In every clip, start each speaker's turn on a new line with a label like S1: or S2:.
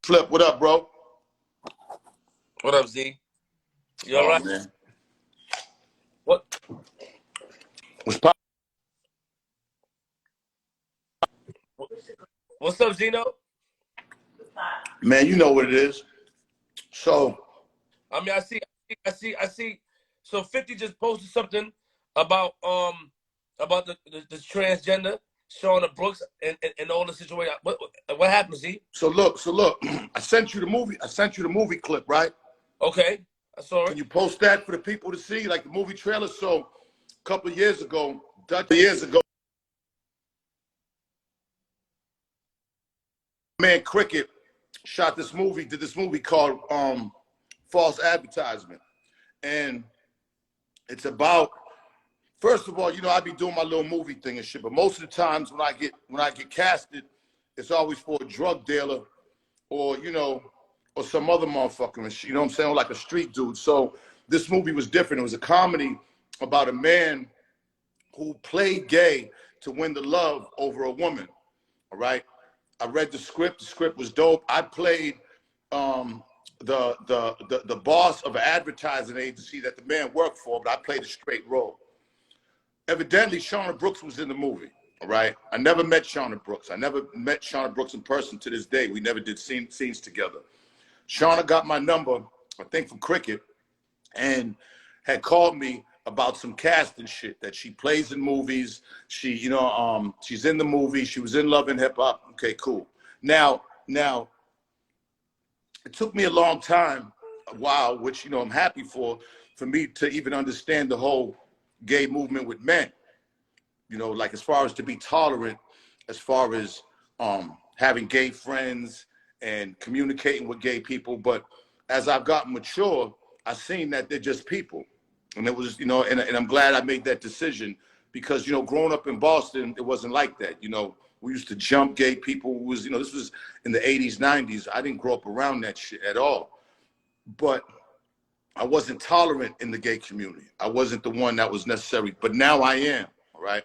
S1: Flip, what up, bro?
S2: What up, Z? You all right?
S1: Man.
S2: What? What's up, Zeno?
S1: Man, you know what it is. So,
S2: I mean, I see. So 50 just posted something about the transgender Shauna Brooks and all the situation. What happened, Z?
S1: So look. I sent you the movie. I sent you the movie clip, right?
S2: Okay, I saw it.
S1: Can you post that for the people to see, like the movie trailer? So, a couple of years ago, man, Cricket shot this movie. Did this movie called False Advertisement, and it's about. First of all, you know, I be doing my little movie thing and shit, but most of the times when I get casted, it's always for a drug dealer or, you know, or some other motherfucker and shit, you know what I'm saying, like a street dude. So this movie was different. It was a comedy about a man who played gay to win the love over a woman, all right? I read the script. The script was dope. I played the boss of an advertising agency that the man worked for, but I played a straight role. Evidently, Shauna Brooks was in the movie, all right? I never met Shauna Brooks. I never met Shauna Brooks in person to this day. We never did scenes together. Shauna got my number, I think from Cricket, and had called me about some casting shit that she plays in movies. She, you know, she's in the movie. She was in Love and Hip Hop. Okay, cool. Now, it took me a long time, a while, which, you know, I'm happy for me to even understand the whole gay movement with men, you know, like as far as to be tolerant, as far as having gay friends and communicating with gay people. But as I've gotten mature, I've seen that they're just people. And it was, you know, and I'm glad I made that decision because, you know, growing up in Boston, it wasn't like that. You know, we used to jump gay people. It was, you know, this was in the 80s, 90s. I didn't grow up around that shit at all. But I wasn't tolerant in the gay community. I wasn't the one that was necessary, but now I am, all right?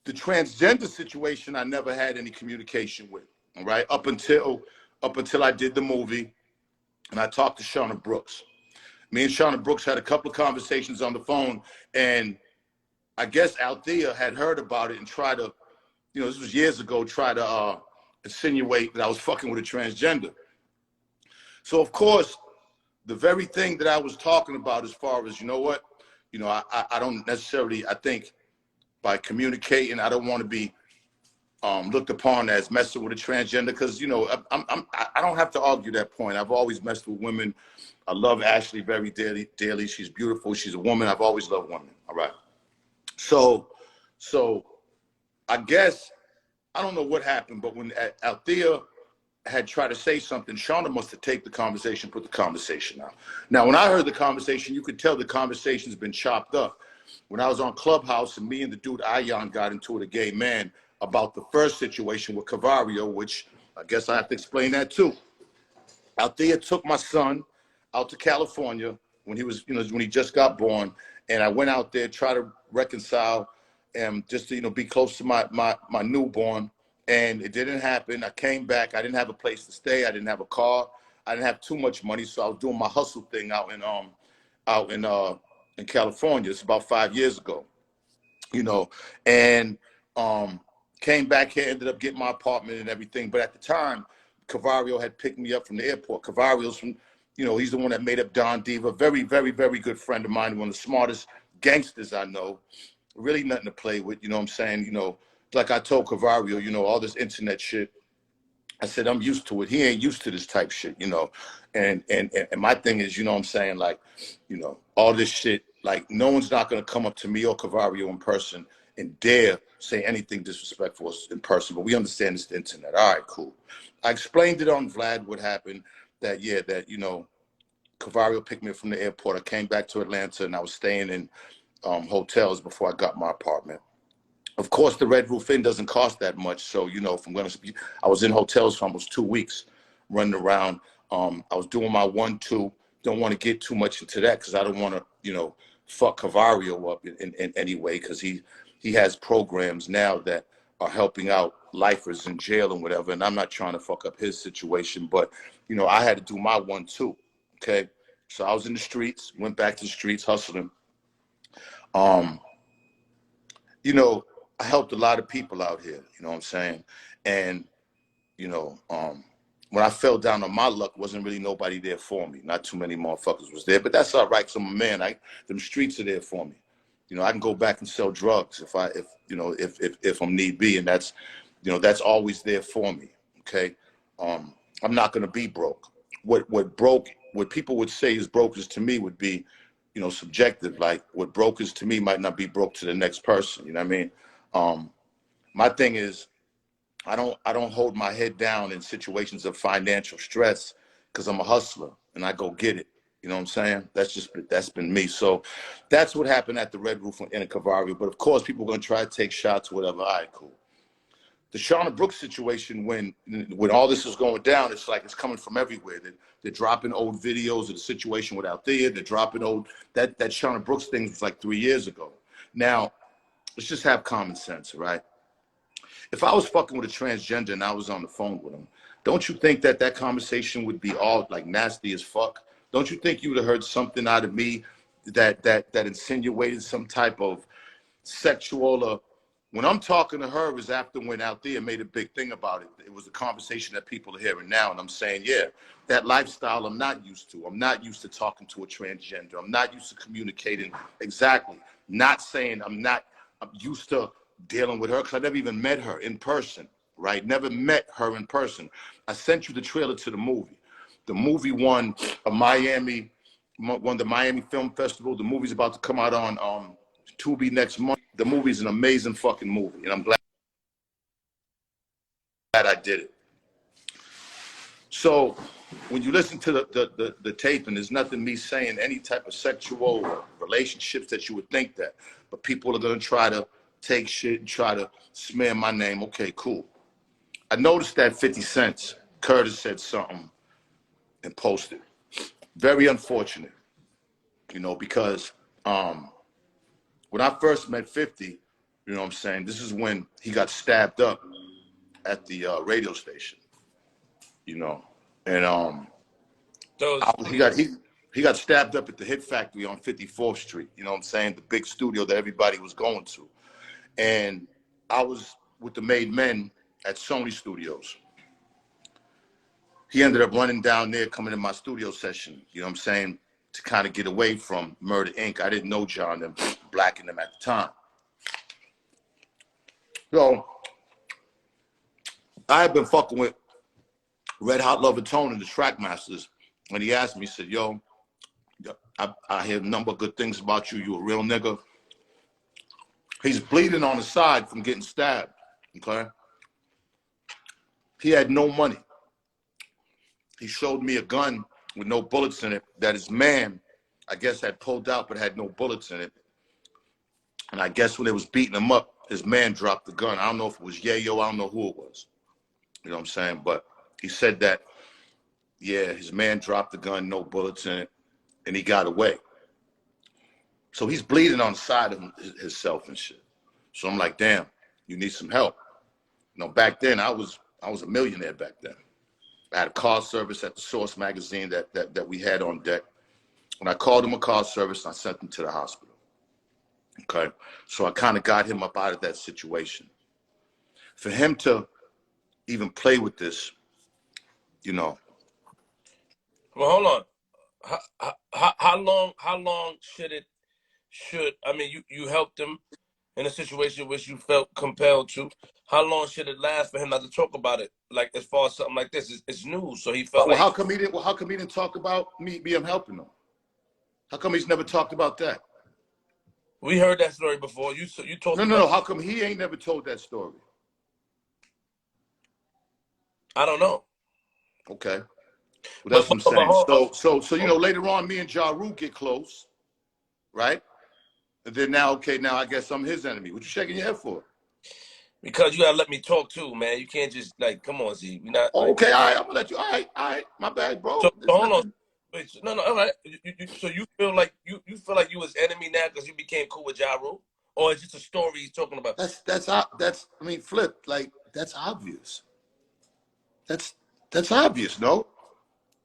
S1: The transgender situation, I never had any communication with, all right? Up until I did the movie and I talked to Shauna Brooks. Me and Shauna Brooks had a couple of conversations on the phone, and I guess Althea had heard about it and tried to, you know, this was years ago, try to insinuate that I was fucking with a transgender. So of course, the very thing that I was talking about as far as, you know what, you know, I don't necessarily, I think by communicating, I don't want to be looked upon as messing with a transgender because, you know, I don't have to argue that point. I've always messed with women. I love Ashley very dearly. She's beautiful. She's a woman. I've always loved women. All right. So I guess, I don't know what happened, but when Althea had tried to say something, Shauna must have taken the conversation, put the conversation out. Now, when I heard the conversation, you could tell the conversation's been chopped up. When I was on Clubhouse and me and the dude Ayan got into it, a gay man, about the first situation with Cavario, which I guess I have to explain that too. Althea took my son out to California when he was, you know, when he just got born, and I went out there, try to reconcile and just to, you know, be close to my newborn. And it didn't happen. I came back. I didn't have a place to stay. I didn't have a car. I didn't have too much money, so I was doing my hustle thing out in California. It's about 5 years ago, you know. And came back here, ended up getting my apartment and everything. But at the time, Cavario had picked me up from the airport. Cavario's from, you know, he's the one that made up Don Diva. Very, very, very good friend of mine. One of the smartest gangsters I know. Really nothing to play with. You know what I'm saying? You know. Like I told Cavario, you know, all this internet shit, I said, I'm used to it. He ain't used to this type shit, you know. And my thing is, you know what I'm saying, like, you know, all this shit, like, no one's not going to come up to me or Cavario in person and dare say anything disrespectful in person. But we understand it's the internet. All right, cool. I explained it on Vlad what happened, that, yeah, that, you know, Cavario picked me up from the airport. I came back to Atlanta, and I was staying in hotels before I got my apartment. Of course, the Red Roof Inn doesn't cost that much. So, you know, if I'm going to speak, I was in hotels for almost 2 weeks running around. I was doing my 1-2. Don't want to get too much into that because I don't want to, you know, fuck Cavario up in any way because he has programs now that are helping out lifers in jail and whatever. And I'm not trying to fuck up his situation, but you know, I had to do my one too. Okay, so I was in the streets, went back to the streets hustling. You know, I helped a lot of people out here. You know what I'm saying? And you know, when I fell down on my luck, wasn't really nobody there for me. Not too many motherfuckers was there, but that's all right. 'Cause I'm a man. Them streets are there for me. You know, I can go back and sell drugs if I'm need be, and that's, you know, that's always there for me. Okay, I'm not gonna be broke. What people would say is broke is to me would be, you know, subjective. Like what broke is to me might not be broke to the next person. You know what I mean? My thing is, I don't hold my head down in situations of financial stress because I'm a hustler and I go get it. You know what I'm saying? That's been me. So that's what happened at the Red Roof in Cavario. But of course, people are gonna try to take shots, whatever. All right, cool. The Shauna Brooks situation, when all this is going down, it's like it's coming from everywhere. They're dropping old videos of the situation with Althea. They're dropping old that Shauna Brooks thing was like 3 years ago. Now, let's just have common sense, right? If I was fucking with a transgender and I was on the phone with him, don't you think that conversation would be all like nasty as fuck? Don't you think you would have heard something out of me that insinuated some type of sexual or when I'm talking to her is after when Althea made a big thing about it. It was a conversation that people are hearing now. And I'm saying, yeah, that lifestyle I'm not used to. I'm not used to talking to a transgender. I'm not used to communicating exactly. Not saying I'm used to dealing with her because I never even met her in person, right? Never met her in person. I sent you the trailer to the movie. The movie won the Miami Film Festival. The movie's about to come out on Tubi next month. The movie's an amazing fucking movie, and I'm glad I did it. So when you listen to the tape, and there's nothing me saying any type of sexual relationships that you would think that, but people are gonna try to take shit and try to smear my name. Okay, cool. I noticed that 50 Cent, Curtis said something and posted. Very unfortunate, you know, because when I first met 50, you know what I'm saying, this is when he got stabbed up at the radio station, you know, and he got stabbed up at the Hit Factory on 54th Street, you know what I'm saying, the big studio that everybody was going to. And I was with the Made Men at Sony Studios. He ended up running down there, coming in my studio session, you know what I'm saying, to kind of get away from Murder Inc. I didn't know John and Black and them at the time. So I had been fucking with Red Hot Lover Tone and the Trackmasters, and he asked me, he said, yo, I hear a number of good things about you. You a real nigga. He's bleeding on the side from getting stabbed, okay? He had no money. He showed me a gun with no bullets in it that his man, I guess, had pulled out but had no bullets in it. And I guess when they was beating him up, his man dropped the gun. I don't know if it was Yayo, I don't know who it was. You know what I'm saying? But he said that, yeah, his man dropped the gun, no bullets in it, and he got away. So he's bleeding on the side of himself and shit. So I'm like, damn, you need some help. You know, back then I was a millionaire back then. I had a car service at the Source magazine that we had on deck. When I called him a car service, I sent him to the hospital. Okay, so I kind of got him up out of that situation. For him to even play with this, you know.
S2: Well, hold on. How long should I mean you helped him in a situation which you felt compelled to? How long should it last for him not to talk about it? Like as far as something like this, it's news. So he felt
S1: Well,
S2: like
S1: how come he didn't talk about me helping him? How come he's never talked about that?
S2: we heard that story before. You talked about.
S1: No. How come he ain't never told that story?
S2: I don't know.
S1: Okay. Well, that's what I'm saying.
S2: Hold,
S1: So you know, later on, me and Ja Rule get close, right? And then now, okay, now I guess I'm his enemy. What you shaking your head for?
S2: because you gotta let me talk too, man. You can't just like, come on, Z. We're not.
S1: Oh, okay, all right, I'm gonna let you. All right, my bad, bro.
S2: So hold on. Wait, no, all right. So you feel like you feel like you was enemy now because you became cool with Ja Rule? or it's just a story he's talking about?
S1: I mean, Flip, like, that's obvious. That's obvious, no?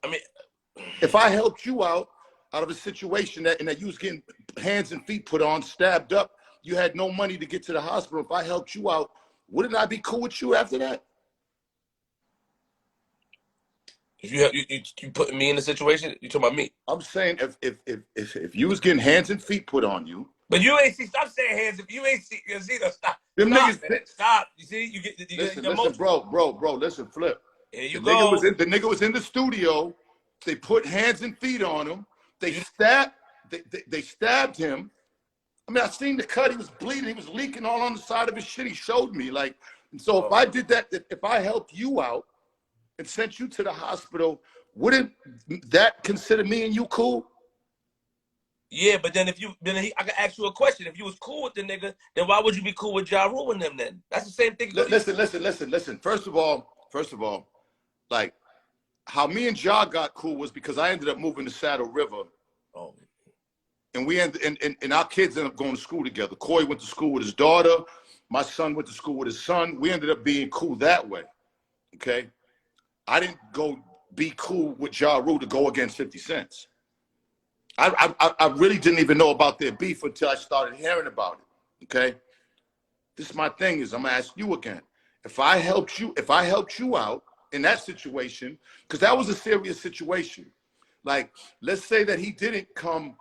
S2: I mean,
S1: If I helped you out of a situation and that you was getting hands and feet put on, stabbed up, you had no money to get to the hospital. If I helped you out, wouldn't I be cool with you after that?
S2: if you putting me in the situation, you talking about me.
S1: I'm saying if you was getting hands and feet put on you,
S2: but you ain't see. Stop saying hands. If you ain't see, stop.
S1: Them
S2: Stop,
S1: niggas.
S2: man. Stop. You see, you get
S1: Listen, bro. Listen, Flip.
S2: Here you
S1: The
S2: go.
S1: nigga was in the studio. They put hands and feet on him. They stabbed him. I mean, I seen the cut. He was bleeding. He was leaking all on the side of his shit. He showed me, like, and so if I did that, if I helped you out and sent you to the hospital, wouldn't that consider me and you cool?
S2: Yeah, but then I can ask you a question. If you was cool with the nigga, then why would you be cool with Ja Rule and them then? That's the same thing.
S1: Listen. First of all, like, how me and Ja got cool was because I ended up moving to Saddle River.
S2: Oh.
S1: And we and our kids ended up going to school together. Corey went to school with his daughter. My son went to school with his son. We ended up being cool that way. Okay? I didn't go be cool with Ja Rule to go against 50 Cent. I really didn't even know about their beef until I started hearing about it. Okay? This is my thing is I'm gonna ask you again. If I helped you out in that situation, because that was a serious situation. Like, let's say that he didn't come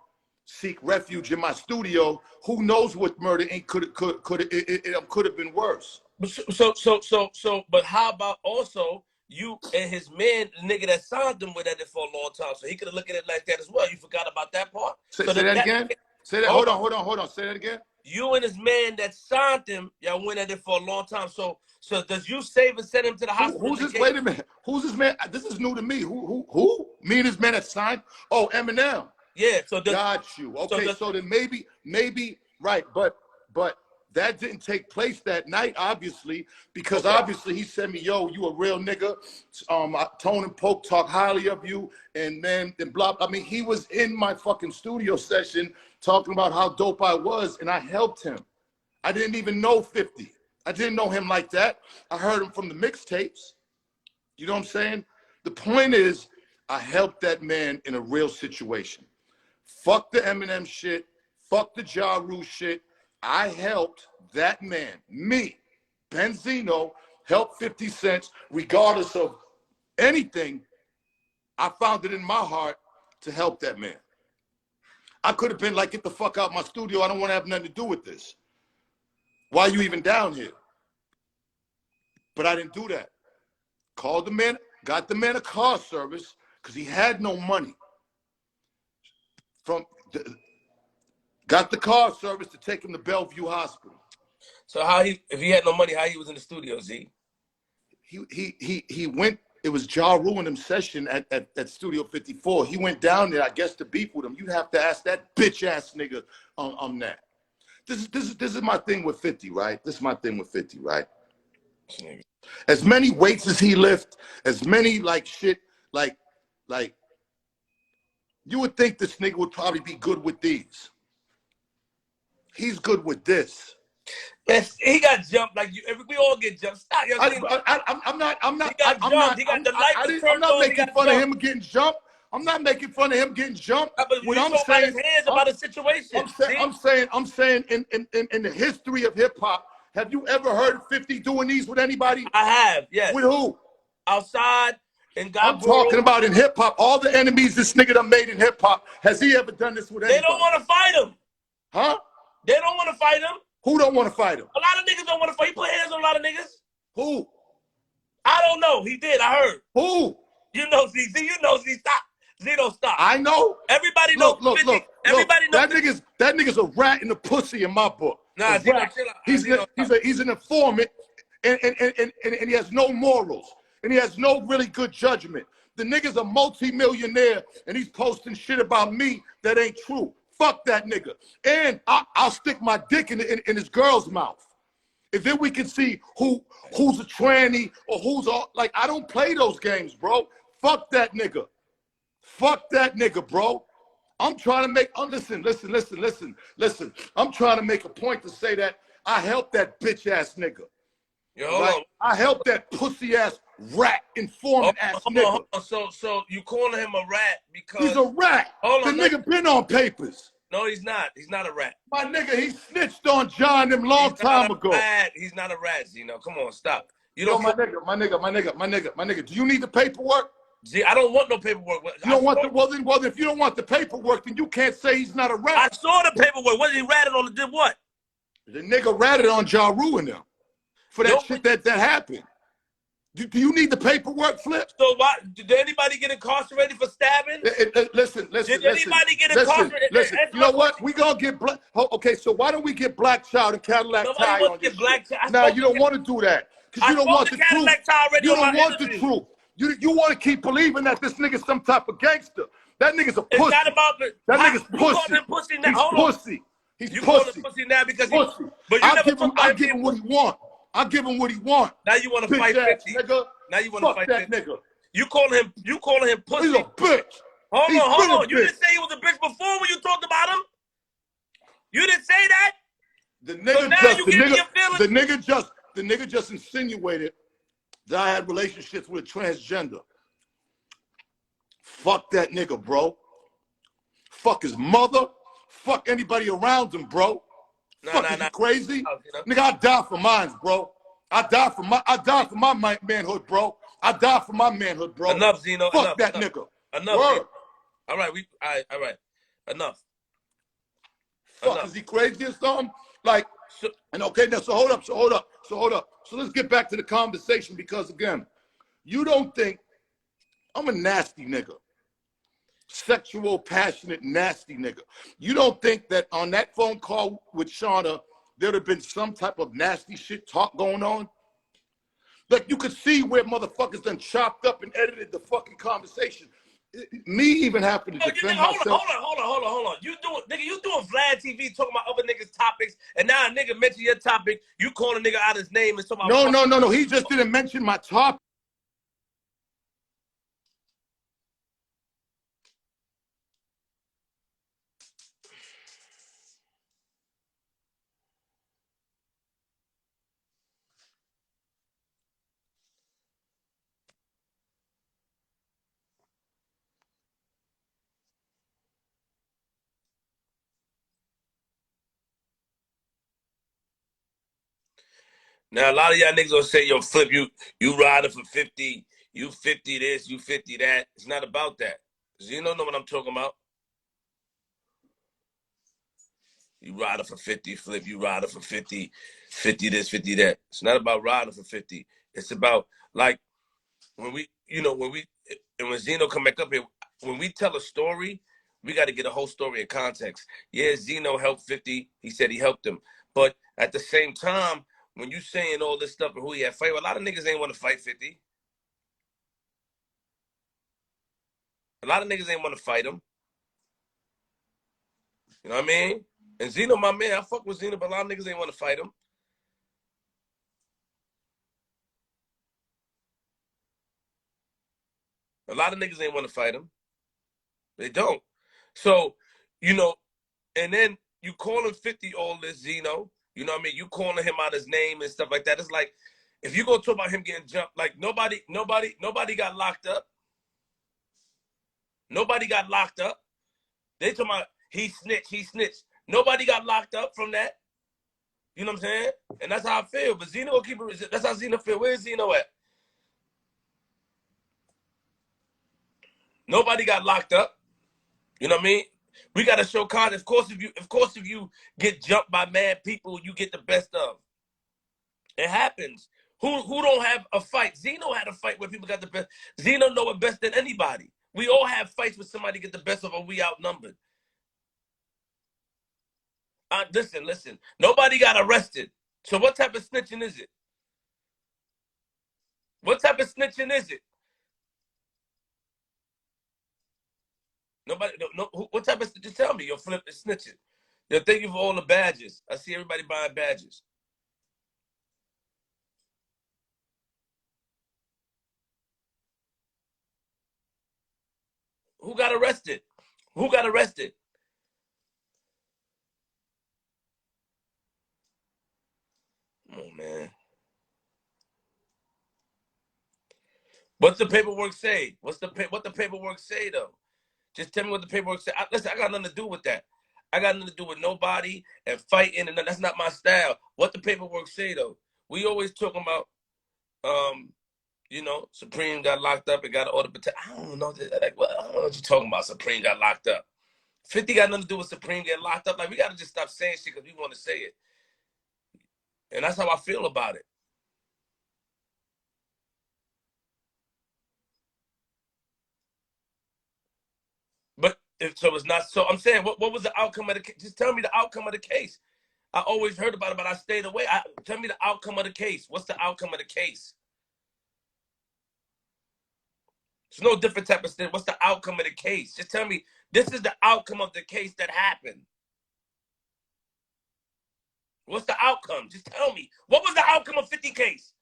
S1: seek refuge in my studio. Who knows what murder could have been worse.
S2: But how about also you and his man, the nigga that signed him, with at it for a long time, so he could have looked at it like that as well. You forgot about that part.
S1: Say that again. Say that. Hold on. Say that again.
S2: You and his man that signed him, y'all went at it for a long time. So does you save and send him to the hospital?
S1: Who's this? Wait a minute. Who's this man? This is new to me. Who? Me and his man that signed? Oh, Eminem.
S2: Yeah. So
S1: got you. Okay. So then maybe right, but that didn't take place that night, obviously, because obviously he said me, yo, you a real nigga. Tone and Poke talk highly of you, and then blah. I mean, he was in my fucking studio session talking about how dope I was, and I helped him. I didn't even know 50. I didn't know him like that. I heard him from the mixtapes. You know what I'm saying? The point is, I helped that man in a real situation. Fuck the Eminem shit. Fuck the Ja Rule shit. I helped that man, me, Benzino, help 50 Cent, regardless of anything. I found it in my heart to help that man. I could have been like, get the fuck out my studio. I don't want to have nothing to do with this. Why are you even down here? But I didn't do that. Called the man, got the man a car service because he had no money. Got the car service to take him to Bellevue Hospital.
S2: So if he had no money, how he was in the studio, Z?
S1: He went. It was Ja Rule in him session at Studio 54. He went down there, I guess, to beef with him. You have to ask that bitch ass nigga on that. This is my thing with 50, right? This is my thing with 50, right? As many weights as he lift, as many like shit, like you would think this nigga would probably be good with these. He's good with this.
S2: Yes, he got jumped like you. We all get jumped. Stop.
S1: I'm not.
S2: He got jumped. He got the light.
S1: I'm not making fun of him getting jumped. I'm not making fun of him getting jumped.
S2: When I'm saying his hands about a situation.
S1: I'm saying in the history of hip hop, have you ever heard 50 doing these with anybody?
S2: I have. Yes.
S1: With who?
S2: Outside.
S1: I'm talking about in hip hop. All the enemies this nigga done made in hip hop. Has he ever done this with anybody?
S2: They don't want to fight him.
S1: Huh?
S2: They don't want to fight him.
S1: Who don't want to fight him?
S2: A lot of niggas don't want to fight. He put hands on a lot of niggas.
S1: Who?
S2: I don't know. He did. I heard.
S1: Who?
S2: You know, Z. You know, Z. Stop. Z, don't stop.
S1: I know.
S2: Everybody knows.
S1: Look.
S2: Everybody knows.
S1: That nigga's a rat in the pussy in my book.
S2: Nah, Z, chill out.
S1: He's an informant, and he has no morals, and he has no really good judgment. The nigga's a multi-millionaire, and he's posting shit about me that ain't true. Fuck that nigga. And I'll stick my dick in his girl's mouth. If then we can see who's a tranny or who's all, like, I don't play those games, bro. Fuck that nigga. Fuck that nigga, bro. I'm trying to make, listen. I'm trying to make a point to say that I helped that bitch ass nigga.
S2: Yo, hold
S1: right?
S2: on.
S1: I helped that pussy ass rat informant ass nigga.
S2: Hold on. So you calling him a rat because
S1: he's a rat.
S2: Hold
S1: the
S2: on,
S1: nigga been on papers.
S2: No, he's not. He's not a rat.
S1: My nigga, he snitched on John them long time ago.
S2: Rat. He's not a rat, Zeno. Come on, stop. You
S1: Yo,
S2: don't.
S1: my nigga. Do you need the paperwork?
S2: See, I don't want no paperwork.
S1: You don't want the well, if you don't want the paperwork, then you can't say he's not a rat.
S2: I saw the paperwork. What did he ratted on? Did what?
S1: The nigga ratted on Ja Rule and them for that shit that happened. Do you need the paperwork, Flip?
S2: So why did anybody get incarcerated for stabbing?
S1: Listen.
S2: Did anybody get incarcerated?
S1: Listen. You know what? We gonna get black. Okay, so why don't we get Black Child and Cadillac Ty on this shit? Now you don't want to do that because you don't want the truth. You don't want the truth. You want to keep believing that this nigga's some type of gangster. That nigga's a pussy.
S2: It's not about the.
S1: That nigga's pussy.
S2: Pussy now.
S1: He's pussy. He's
S2: you
S1: pussy.
S2: Call him pussy now because
S1: pussy.
S2: But you never took
S1: I give him what he want. I give him what he want.
S2: Now you want to fight 50.
S1: Nigga.
S2: Now you want to fight
S1: that
S2: 50.
S1: nigga.
S2: You calling him pussy?
S1: He's a bitch.
S2: Hold on. You didn't say he was a bitch before when you talked about him. You didn't say that.
S1: The nigga just insinuated that I had relationships with transgender. Fuck that nigga, bro. Fuck his mother. Fuck anybody around him, bro. Is he crazy? Nigga, I die for mine, bro. I die for my manhood, bro. I die for my manhood, bro.
S2: Enough, Zeno.
S1: Fuck that nigga.
S2: Enough.
S1: Word.
S2: All right, all right. Enough.
S1: Fuck, is he crazy or something? Like, okay, now, so hold up. So let's get back to the conversation because, again, you don't think I'm a nasty nigga. Sexual, passionate, nasty nigga. You don't think that on that phone call with Shauna, there'd have been some type of nasty shit talk going on? Like, you could see where motherfuckers done chopped up and edited the fucking conversation. Me even having to defend myself.
S2: Hold on. You doing Vlad TV talking about other niggas' topics, and now a nigga mention your topic, you call a nigga out his name and talking about
S1: No. He just didn't mention my topic.
S2: Now a lot of y'all niggas gonna say, yo, Flip, you riding for 50, you 50 this, you 50 that. It's not about that. Zeno know what I'm talking about. You riding for 50, Flip, you riding for 50, 50 this, 50 that. It's not about riding for 50. It's about, like, when Zeno come back up here, when we tell a story, we got to get a whole story in context. Yeah, Zeno helped 50. He said he helped him. But at the same time, when you saying all this stuff and who he had fight, a lot of niggas ain't want to fight 50. A lot of niggas ain't want to fight him. You know what I mean? And Zeno, my man, I fuck with Zeno, but a lot of niggas ain't want to fight him. A lot of niggas ain't want to fight him. They don't. So, and then you calling 50 all this, Zeno. You know what I mean? You calling him out his name and stuff like that. It's like, if you go talk about him getting jumped, like nobody got locked up. Nobody got locked up. They talking about he snitched. Nobody got locked up from that. You know what I'm saying? And that's how I feel. But Zeno will keep it. That's how Zeno feel. Where's Zeno at? Nobody got locked up. You know what I mean? We gotta show content. Of course, if you get jumped by mad people, you get the best of. It happens. Who don't have a fight? Zeno had a fight where people got the best. Zeno know it best than anybody. We all have fights where somebody get the best of, or we outnumbered. Listen. Nobody got arrested. So what type of snitching is it? What type of snitching is it? Nobody, no. What type of? Just tell me. Your Flip is snitching. Yo, thank you for all the badges. I see everybody buying badges. Who got arrested? Who got arrested? Oh man. What's the paperwork say? What the paperwork say though? Just tell me what the paperwork say. Listen, I got nothing to do with that. I got nothing to do with nobody and fighting, and that's not my style. What the paperwork say though? We always talking about, Supreme got locked up and got an order protect. I don't know. Like, I don't know what you're talking about. Supreme got locked up. 50 got nothing to do with Supreme getting locked up. Like, we got to just stop saying shit because we want to say it. And that's how I feel about it. But so it's not. So I'm saying, what was the outcome of the case? Just tell me the outcome of the case. I always heard about it, but I stayed away. Tell me the outcome of the case. What's the outcome of the case? It's no different type of thing. What's the outcome of the case? Just tell me, this is the outcome of the case that happened. What's the outcome? Just tell me. What was the outcome of 50 case?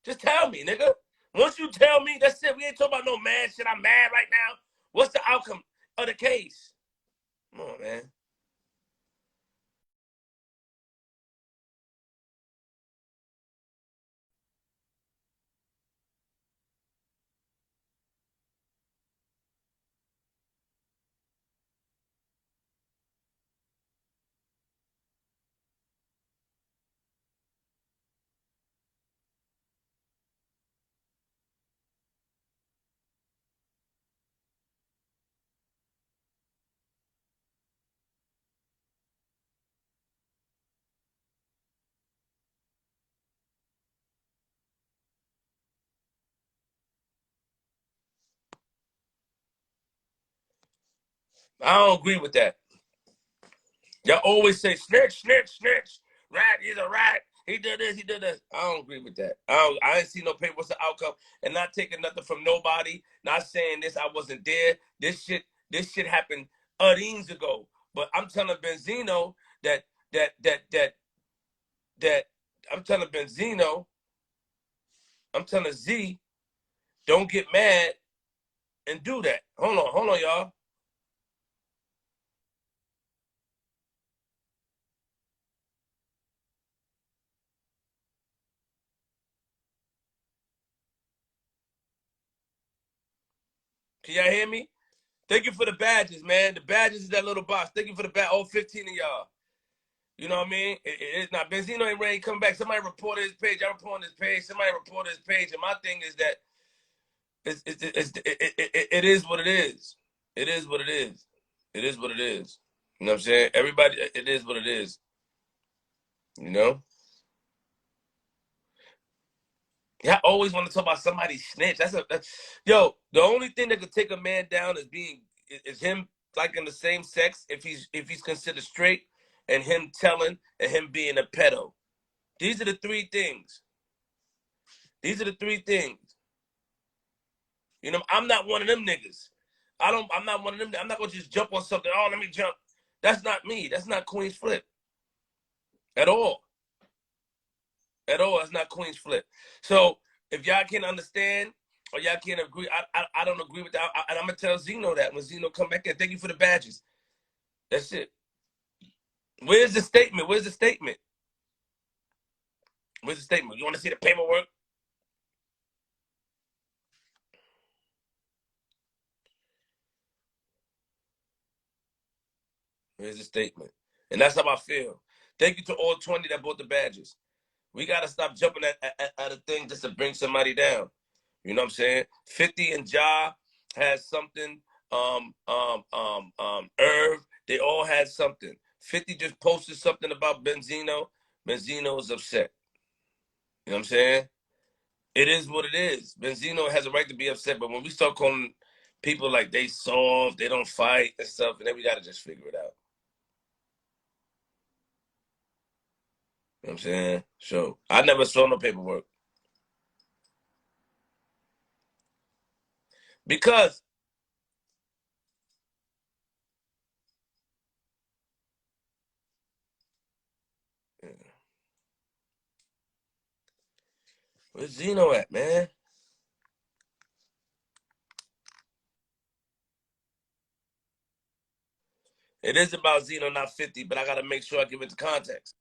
S2: Just tell me, nigga. Once you tell me, that's it. We ain't talking about no mad shit. I'm mad right now. What's the outcome of the case? Come on, man. I don't agree with that. Y'all always say snitch, snitch, snitch. Rat, he's a rat. He did this, he did this. I don't agree with that. I ain't see no paper. What's the outcome? And not taking nothing from nobody. Not saying this. I wasn't there. This shit happened years ago. But I'm telling Benzino that that I'm telling Benzino, I'm telling Z, don't get mad and do that. Hold on, y'all. Can y'all hear me? Thank you for the badges, man. The badges is that little box. Thank you for the badge. All 15 of y'all. You know what I mean? It's not Benzino ain't ready to come back. Somebody reported his page. I reported his page. Somebody reported his page. And my thing is that it is what it is. It is what it is. It is what it is. You know what I'm saying? Everybody, it is what it is. You know? Yeah, I always want to talk about somebody snitch. Yo. The only thing that could take a man down is him like in the same sex if he's considered straight, and him telling, and him being a pedo. These are the three things. These are the three things. You know, I'm not one of them niggas. I'm not one of them. I'm not gonna just jump on something. Oh, let me jump. That's not me. That's not Queenzflip at all. At all. That's not Queenzflip. So if y'all can't understand or y'all can't agree, I don't agree with that. And I'm gonna tell Zeno that when Zeno come back in. Thank you for the badges. That's it. Where's the statement? Where's the statement? Where's the statement? You want to see the paperwork? Where's the statement? And that's how I feel. Thank you to all 20 that bought the badges. We gotta stop jumping at a thing just to bring somebody down. You know what I'm saying? 50 and Ja has something. Irv, they all had something. 50 just posted something about Benzino. Benzino is upset. You know what I'm saying? It is what it is. Benzino has a right to be upset, but when we start calling people like they soft, they don't fight and stuff, and then we gotta just figure it out. You know what I'm saying? So I never saw no paperwork. Because where's Zeno at, man? It is about Zeno, not 50, but I got to make sure I give it the context.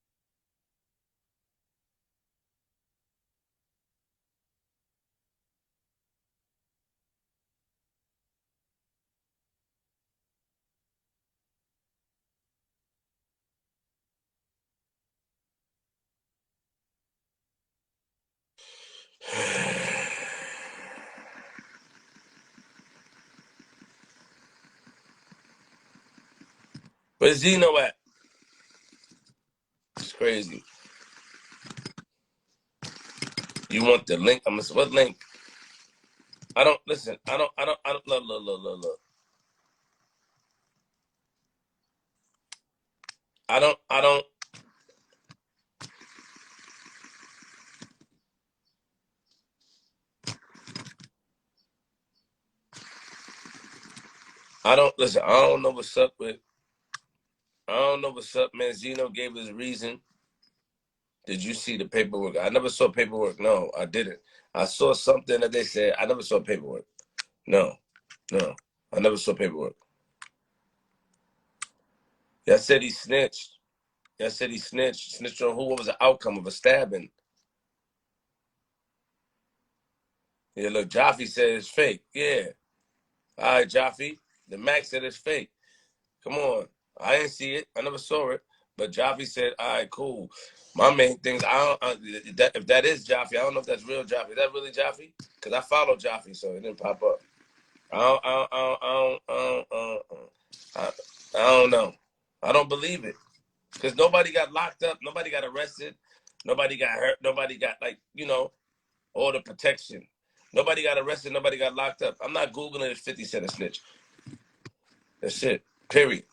S2: Where's Zeno at? It's crazy. You want the link? I'm gonna say, what link? I don't listen. I don't look. I don't listen. I don't know what's up with. I don't know what's up, man. Zeno gave his reason. Did you see the paperwork? I never saw paperwork. No, I didn't. I saw something that they said. I never saw paperwork. No, I never saw paperwork. Y'all said he snitched. Y'all said he snitched. Snitched on who? What was the outcome of a stabbing? Yeah, look, Jaffe said it's fake. Yeah. All right, Jaffe. The Mac said it's fake. Come on. I didn't see it. I never saw it. But Jaffe said, all right, cool. My main things, if that is Jaffe, I don't know if that's real Jaffe. Is that really Jaffe? Because I followed Jaffe, so it didn't pop up. I don't know. I don't believe it. Because nobody got locked up. Nobody got arrested. Nobody got hurt. Nobody got, all the protection. Nobody got arrested. Nobody got locked up. I'm not Googling if 50 Cent a snitch. That's it. Period.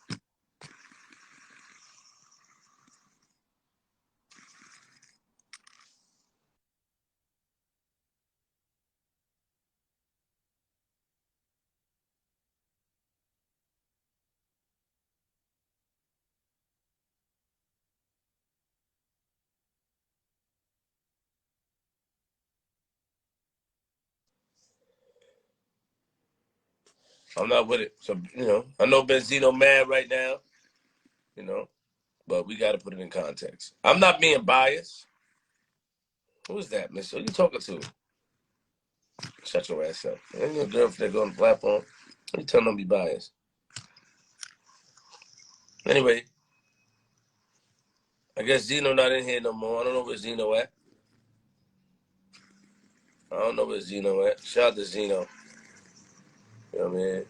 S2: I'm not with it. So, I know Benzino mad right now, but we got to put it in context. I'm not being biased. Who is that, miss? Who are you talking to? Shut your ass up. Ain't your girlfriend go on the platform. You telling them to be biased. Anyway, I guess Zeno not in here no more. I don't know where Zeno at. I don't know where Zeno at. Shout out to Zeno. You know what I mean?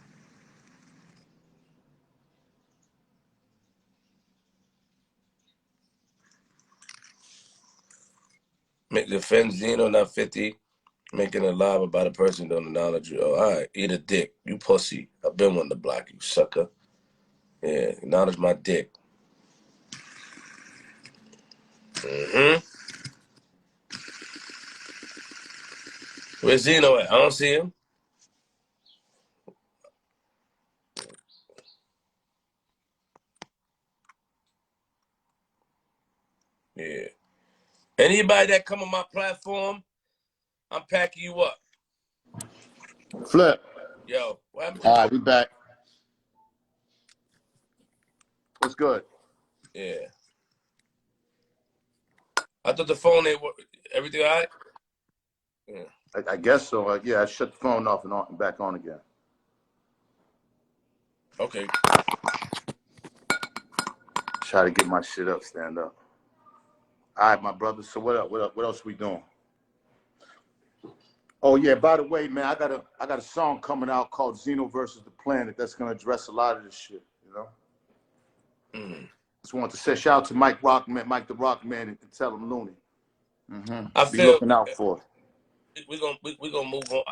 S2: Make defend Zeno, not 50. Making a live about a person don't acknowledge you. Oh, all right, eat a dick. You pussy. I've been wanting to block you, sucker. Yeah, acknowledge my dick. Where's Zeno at? I don't see him. Yeah. Anybody that come on my platform, I'm packing you up.
S1: Flip.
S2: Yo, what happened?
S1: All right, we back. What's good?
S2: Yeah. I thought the phone ain't work. Everything all right? Yeah.
S1: I guess so. Yeah, I shut the phone off and back on again.
S2: Okay.
S1: Try to get my shit up, stand up. All right, my brother. So what up? What else we doing? Oh yeah, by the way, man, I got a song coming out called Zeno versus the Planet that's gonna address a lot of this shit, Just wanted to say shout out to Mike Rockman, Mike the Rockman, and tell him Looney.
S2: I
S1: Be
S2: feel
S1: looking out for it.
S2: we're gonna move on.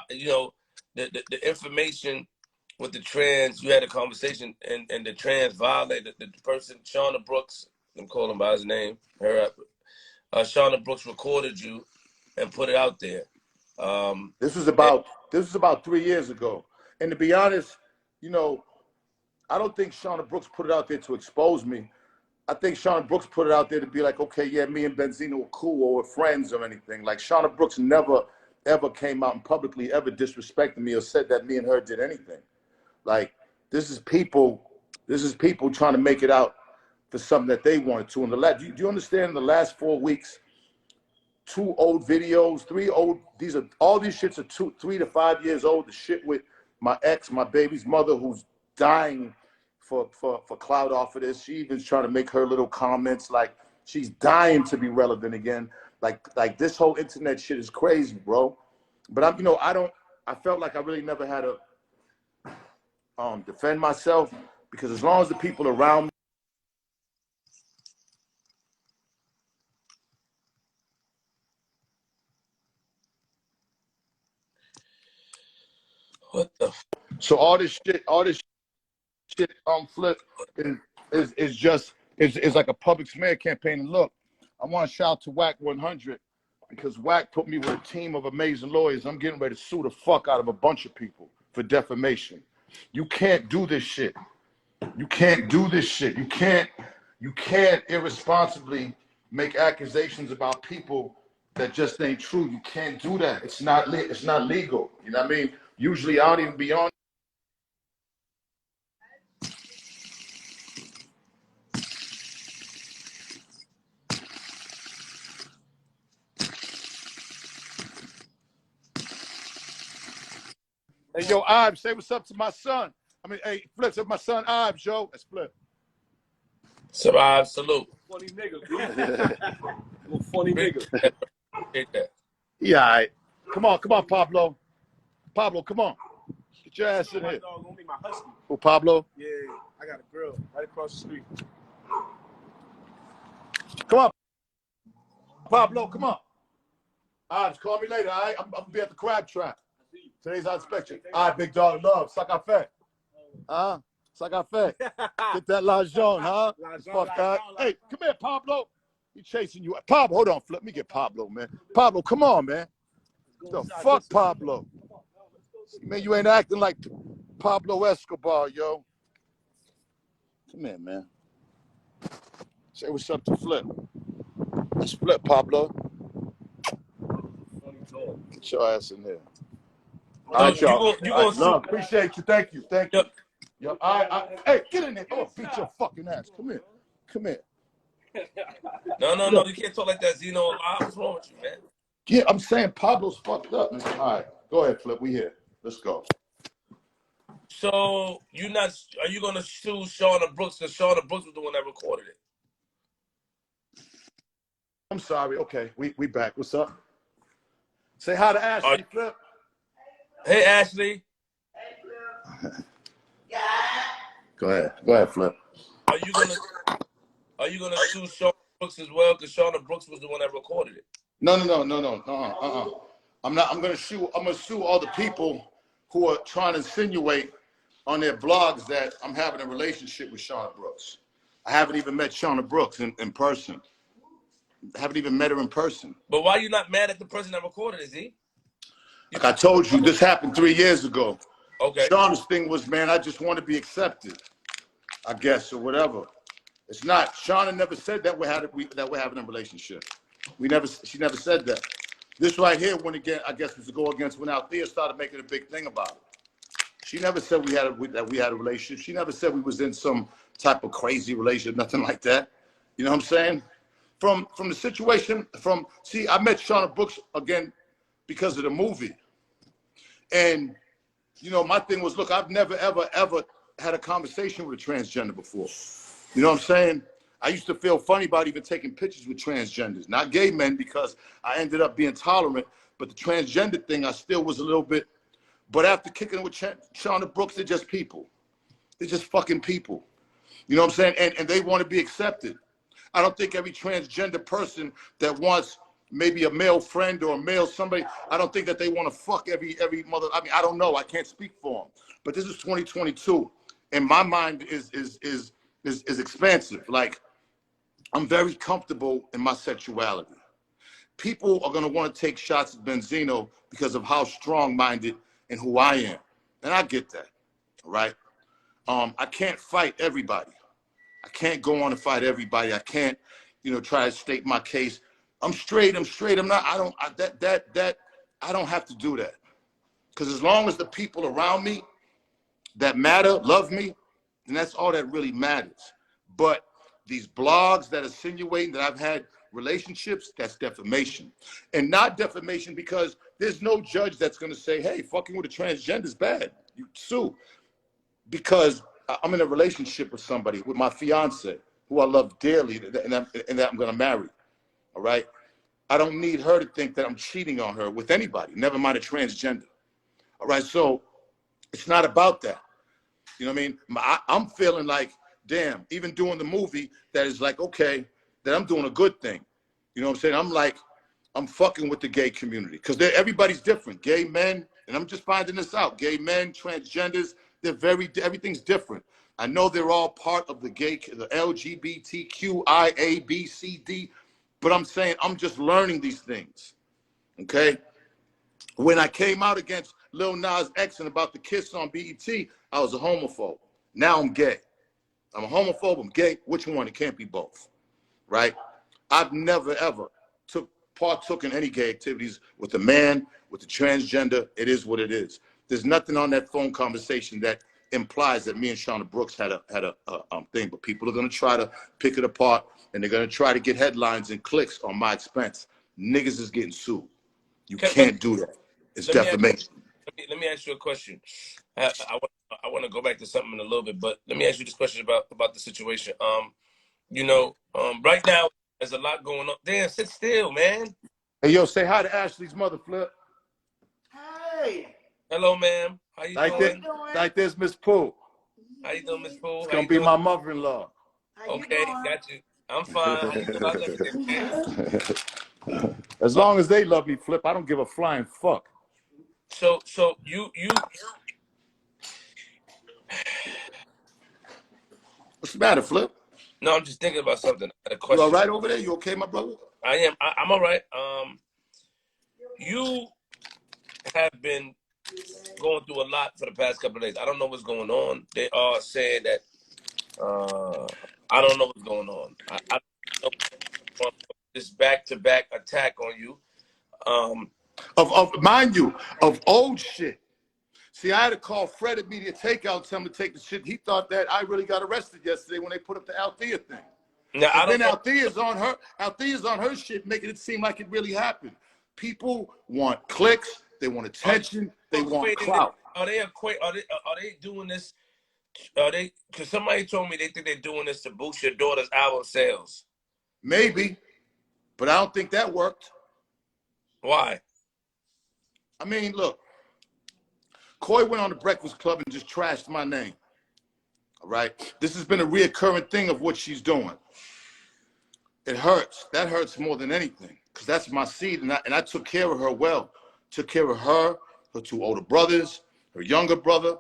S2: The information with the trans, you had a conversation and the trans violated the person, Shauna Brooks, I'm calling by his name, Shauna Brooks recorded you and put it out there.
S1: This was about 3 years ago. And to be honest, I don't think Shauna Brooks put it out there to expose me. I think Shauna Brooks put it out there to be like, okay, yeah, me and Benzino were cool or we're friends or anything. Like Shauna Brooks never, ever came out and publicly ever disrespected me or said that me and her did anything. Like, this is people This is people trying to make it out for something that they wanted to. Do you understand in the last 4 weeks, 2 old videos, 3 old, all these shits are 3 to 5 years old. The shit with my ex, my baby's mother, who's dying for clout off of this. She even's trying to make her little comments, like she's dying to be relevant again. Like this whole internet shit is crazy, bro. But I felt like I really never had to defend myself, because as long as the people around me.
S2: What the?
S1: So all this shit, Flip is just like a public smear campaign. And look, I want to shout out to Whack 100, because Whack put me with a team of amazing lawyers. I'm getting ready to sue the fuck out of a bunch of people for defamation. You can't do this shit. You can't do this shit. You can't irresponsibly make accusations about people that just ain't true. You can't do that. It's not legal. You know what I mean? Usually I don't even be on. Hey, yo, Ives, say what's up to my son. Hey, Flip, say my son Ives, yo. That's Flip.
S2: Survive, salute.
S3: Funny nigga, dude. I'm a funny nigga.
S2: Appreciate that.
S1: Yeah, all right. Come on, Pablo. Pablo, come on. Get your ass in here.
S3: Dog gonna be my husky.
S1: Who, Pablo?
S3: Yeah, I got a girl right across the street.
S1: Come on. Pablo, come on. Ives, call me later, all right? I'm going to be at the crab trap. Today's our inspection. All right, big dog, love. Sac fait. Huh? Sac fait. Get that l'argent, huh? Fuck that. Hey, come here, Pablo. He chasing you. Pablo, hold on, Flip. Let me get Pablo, man. Pablo, come on, man. The fuck, Pablo? Man, you ain't acting like Pablo Escobar, yo. Come here, man. Say what's up to Flip. Let's Flip, Pablo. Get your ass in there. All right, y'all.
S2: You gonna
S1: no, appreciate you. Thank you.
S2: Yep.
S1: Yo, hey, get in there. I'm gonna beat your fucking ass. Come here.
S2: No, you can't talk like that, Zeno. What's wrong with you, man?
S1: Yeah, I'm saying Pablo's fucked up, man. All right, go ahead, Flip. We here. Let's go.
S2: So are you gonna sue Shauna Brooks, because Shauna Brooks was the one that recorded it?
S1: I'm sorry. Okay, we back. What's up? Say hi to Ashley, Flip.
S2: Hey, Ashley.
S1: Go ahead, Flip.
S2: Are you gonna sue Shauna Brooks as well, because Shauna Brooks was the one that recorded it?
S1: No. I'm not. I'm gonna sue all the people who are trying to insinuate on their blogs that I'm having a relationship with Shauna Brooks. I haven't even met Shauna Brooks in person. I haven't even met her in person.
S2: But why are you not mad at the person that recorded it, Z?
S1: Like I told you, this happened 3 years ago.
S2: Okay.
S1: Shauna's thing was, man, I just want to be accepted, I guess, or whatever. It's not. Shauna never said that we're having a relationship. She never said that. This right here, I guess, was to go against when Althea started making a big thing about it. She never said that we had a relationship. She never said we was in some type of crazy relationship, nothing like that. You know what I'm saying? From the situation, I met Shauna Brooks again because of the movie. And, my thing was, look, I've never, ever, ever had a conversation with a transgender before. You know what I'm saying? I used to feel funny about even taking pictures with transgenders, not gay men, because I ended up being tolerant. But the transgender thing, I still was a little bit. But after kicking it with Shauna Brooks, they're just people. They're just fucking people. You know what I'm saying? And they want to be accepted. I don't think every transgender person that wants maybe a male friend or a male somebody, I don't think that they want to fuck every mother. I mean, I don't know. I can't speak for them. But this is 2022, and my mind is expansive. Like, I'm very comfortable in my sexuality. People are gonna want to take shots at Benzino because of how strong-minded and who I am, and I get that. Right? I can't fight everybody. I can't go on and fight everybody. I can't, try to state my case. I'm straight. I'm not. I don't have to do that. Because as long as the people around me that matter love me, And that's all that really matters. But these blogs that are insinuating that I've had relationships, that's defamation. And not defamation because there's no judge that's going to say, hey, fucking with a transgender is bad. You sue. Because I'm in a relationship with somebody, with my fiance, who I love dearly, and that I'm going to marry. All right? I don't need her to think that I'm cheating on her with anybody, never mind a transgender. All right? So it's not about that. You know what I mean? I'm feeling like, damn, even doing the movie, that is like, okay, that I'm doing a good thing. You know what I'm saying? I'm like, I'm fucking with the gay community because everybody's different. Gay men, and I'm just finding this out. Gay men, transgenders, everything's different. I know they're all part of the LGBTQIA, B, C, D, but I'm saying I'm just learning these things. Okay? When I came out against Lil Nas X and about the kiss on BET, I was a homophobe. Now I'm gay. I'm a homophobe, I'm gay. Which one? It can't be both, right? I've never, ever partook in any gay activities with a man, with a transgender. It is what it is. There's nothing on that phone conversation that implies that me and Shauna Brooks had a thing, but people are going to try to pick it apart, and they're going to try to get headlines and clicks on my expense. Niggas is getting sued. You can't do that. It's defamation.
S2: Let me ask you a question. I want to go back to something in a little bit, but let me ask you this question about the situation. Right now there's a lot going on. Damn, sit still, man.
S1: Hey, yo, say hi to Ashley's mother, Flip.
S4: Hey.
S2: Hello, ma'am. How you doing?
S1: Like this, Miss Pooh.
S2: How you doing, Miss Pooh?
S1: It's gonna be my mother-in-law.
S2: Okay, got you. I'm fine. How you doing? How's everything, man?
S1: As long as they love me, Flip, I don't give a flying fuck.
S2: So you.
S1: What's the matter, Flip?
S2: No, I'm just thinking about something. I had a question.
S1: You all right over there? You okay, my brother?
S2: I am. I'm all right. You have been going through a lot for the past couple of days. I don't know what's going on. They are saying that I don't know what's going on. I don't know this back-to-back attack on you.
S1: Mind you, of old shit. See, I had to call Fred at Media Takeout, tell him to take the shit. He thought that I really got arrested yesterday when they put up the Althea thing.
S2: Now, I don't
S1: then Althea's on her shit, making it seem like it really happened. People want clicks, they want attention, they want clout.
S2: Are they doing this? Because somebody told me they think they're doing this to boost your daughter's album sales.
S1: Maybe, but I don't think that worked.
S2: Why?
S1: I mean, look, Coy went on the Breakfast Club and just trashed my name. All right? This has been a reoccurring thing of what she's doing. It hurts. That hurts more than anything because that's my seed, and I took care of her well. Took care of her two older brothers, her younger brother,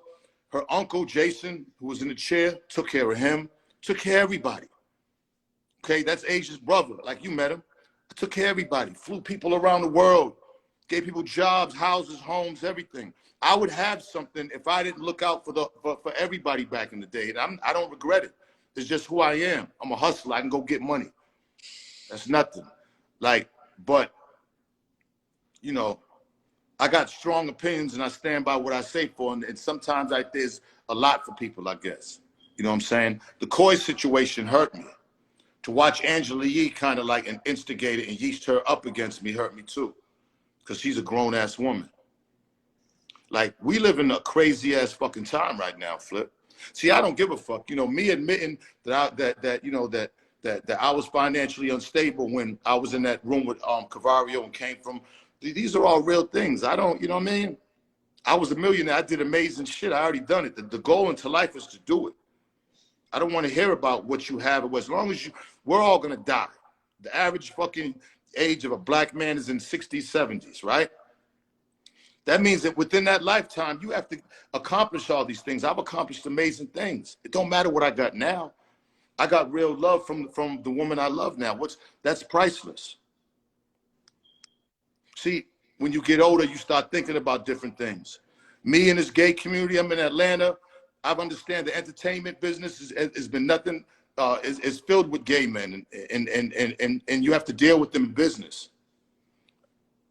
S1: her uncle Jason, who was in the chair, took care of him, took care of everybody. Okay, that's Asia's brother, like you met him. I took care of everybody, flew people around the world, gave people jobs, houses, homes, everything. I would have something if I didn't look out for everybody back in the day. And I don't regret it. It's just who I am. I'm a hustler. I can go get money. That's nothing. But, you know, I got strong opinions and I stand by what I say for. And sometimes there's a lot for people, I guess. You know what I'm saying? The Coy situation hurt me. To watch Angela Yee kind of like an instigator and yeast her up against me hurt me too. Because she's a grown-ass woman. Like, we live in a crazy-ass fucking time right now, Flip. See, I don't give a fuck. You know, me admitting that I was financially unstable when I was in that room with Cavario and came from, these are all real things. I don't, you know what I mean? I was a millionaire. I did amazing shit. I already done it. The goal into life is to do it. I don't want to hear about what you have. As long as we're all going to die. The average fucking age of a black man is in 60s, 70s, right? That means that within that lifetime, you have to accomplish all these things. I've accomplished amazing things. It don't matter what I got now. I got real love from the woman I love now. That's priceless. See, when you get older, you start thinking about different things. Me in this gay community, I'm in Atlanta. I understand the entertainment business has been nothing, is filled with gay men, and you have to deal with them in business.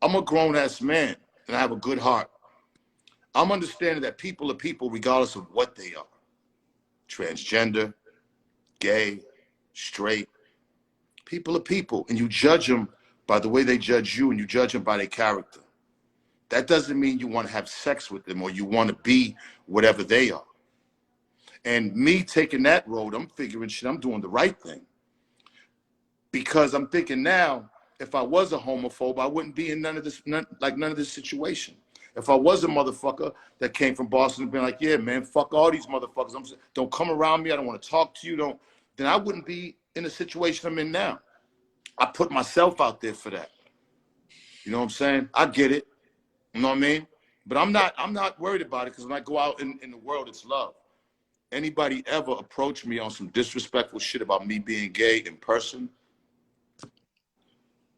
S1: I'm a grown-ass man. And I have a good heart. I'm understanding that people are people regardless of what they are. transgender, gay, straight. People are people, and you judge them by the way they judge you, and you judge them by their character. That doesn't mean you want to have sex with them or you want to be whatever they are. And me taking that road, I'm figuring shit, I'm doing the right thing. Because I'm thinking now, if I was a homophobe, I wouldn't be in none of this situation. If I was a motherfucker that came from Boston and been like, yeah, man, fuck all these motherfuckers. Don't come around me. I don't want to talk to you. Then I wouldn't be in the situation I'm in now. I put myself out there for that. You know what I'm saying? I get it. You know what I mean? But I'm not worried about it because when I go out in the world, it's love. Anybody ever approach me on some disrespectful shit about me being gay in person?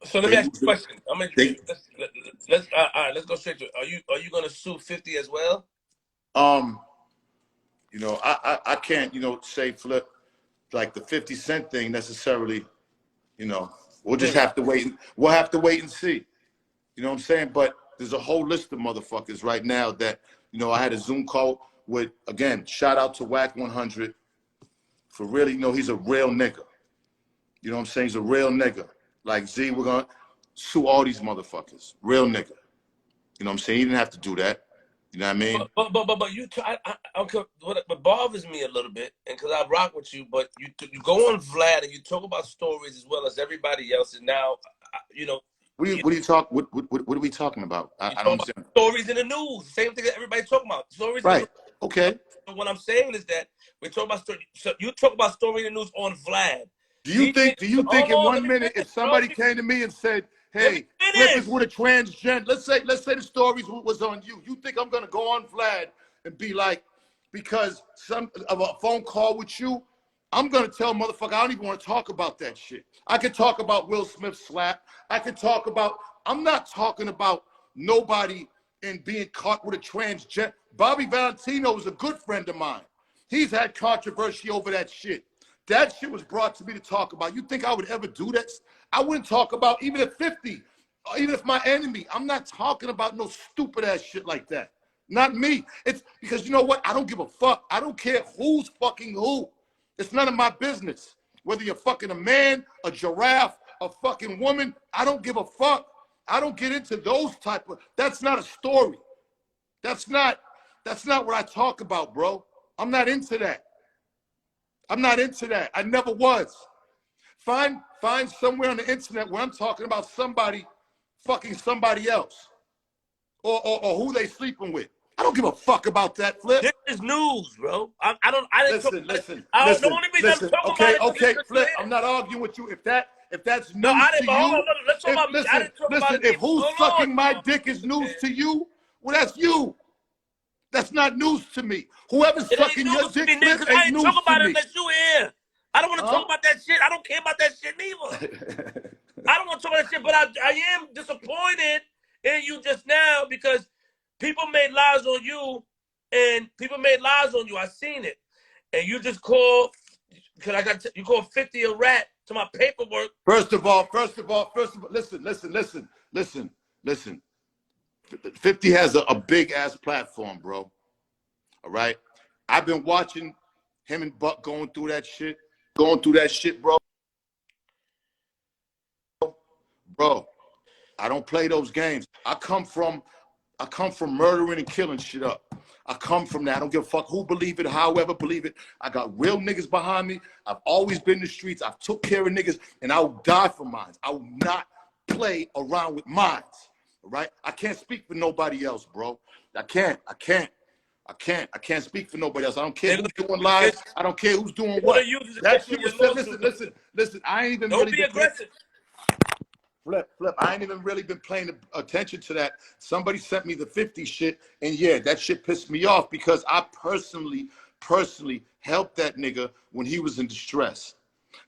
S2: So let me ask you a question. Let's go straight to it. Are you gonna sue 50 as well?
S1: You know, I can't, you know, say Flip like the 50 Cent thing necessarily. You know, we'll just have to wait. We'll have to wait and see. You know what I'm saying? But there's a whole list of motherfuckers right now that, you know, I had a Zoom call with. Again, shout out to Whack 100 for really, you know, he's a real nigga. You know what I'm saying? He's a real nigga. Like Z, we're gonna sue all these motherfuckers. Real nigga. You know what I'm saying? He didn't have to do that. You know what I mean?
S2: But you, what bothers me a little bit, and because I rock with you, but you go on Vlad and you talk about stories as well as everybody else, and now, you know.
S1: What are we talking about? I don't understand.
S2: Stories in the news, same thing that everybody's talking about. Stories.
S1: Right.
S2: In the news.
S1: Okay.
S2: So what I'm saying is that we're talking about story. So you talk about story in the news on Vlad.
S1: Do you think in 1 minute if somebody came to me and said, "Hey, Flip is with a transgender," let's say the stories was on you. You think I'm gonna go on Vlad and be like, because some of a phone call with you, I'm gonna tell motherfucker I don't even want to talk about that shit. I could talk about Will Smith's slap. I could talk about. I'm not talking about nobody and being caught with a transgender. Bobby Valentino is a good friend of mine. He's had controversy over that shit. That shit was brought to me to talk about. You think I would ever do that? I wouldn't talk about even at 50, or even if my enemy. I'm not talking about no stupid ass shit like that. Not me. It's because you know what? I don't give a fuck. I don't care who's fucking who. It's none of my business. Whether you're fucking a man, a giraffe, a fucking woman, I don't give a fuck. I don't get into those type of. That's not a story. That's not what I talk about, bro. I'm not into that. I'm not into that. I never was. Find somewhere on the internet where I'm talking about somebody fucking somebody else or who they sleeping with. I don't give a fuck about that, Flip.
S2: This is news, bro. I didn't
S1: listen. Okay, Flip. I'm not arguing with you. If that's news to you, if who's sucking my dick is news to you, well, that's you. That's not news to me. Whoever's sucking your dick, Flip, ain't news to me. I ain't talking about it
S2: unless you here. I don't want to talk about that shit. I don't care about that shit neither. I don't want to talk about that shit, but I am disappointed in you just now because people made lies on you, and people made lies on you. I seen it, and you just called. You called 50 a rat to my paperwork.
S1: First of all, listen. 50 has a big ass platform, bro. All right, I've been watching him and Buck going through that shit, bro. Bro, I don't play those games. I come from murdering and killing shit up. I come from that. I don't give a fuck who believe it, however believe it. I got real niggas behind me. I've always been in the streets. I've took care of niggas, and I will die for mine. I will not play around with mines. All right? I can't speak for nobody else, bro. I can't speak for nobody else. I don't care who's doing live. I don't care who's doing what. That shit was said. Listen. I ain't even
S2: don't be aggressive.
S1: Flip. I ain't even really been paying attention to that. Somebody sent me the 50 shit, and yeah, that shit pissed me off because I personally helped that nigga when he was in distress.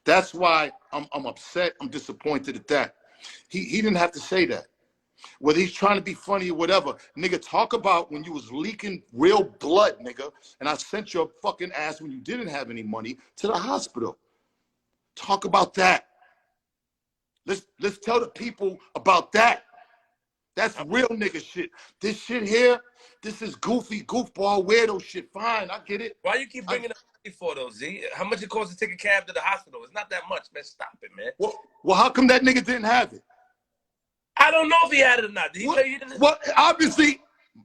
S1: That's why I'm upset. I'm disappointed at that. He didn't have to say that. Whether he's trying to be funny or whatever, nigga, talk about when you was leaking real blood, nigga, and I sent your fucking ass when you didn't have any money to the hospital. Talk about that. Let's tell the people about that. That's real nigga shit. This shit here, this is goofy, goofball, weirdo shit. Fine, I get it.
S2: Why you keep bringing up money for though, Z? How much it costs to take a cab to the hospital? It's not that much, man. Stop it, man.
S1: Well, how come that nigga didn't have it?
S2: I don't know if he had it or not. Did he tell you that?
S1: Well, obviously,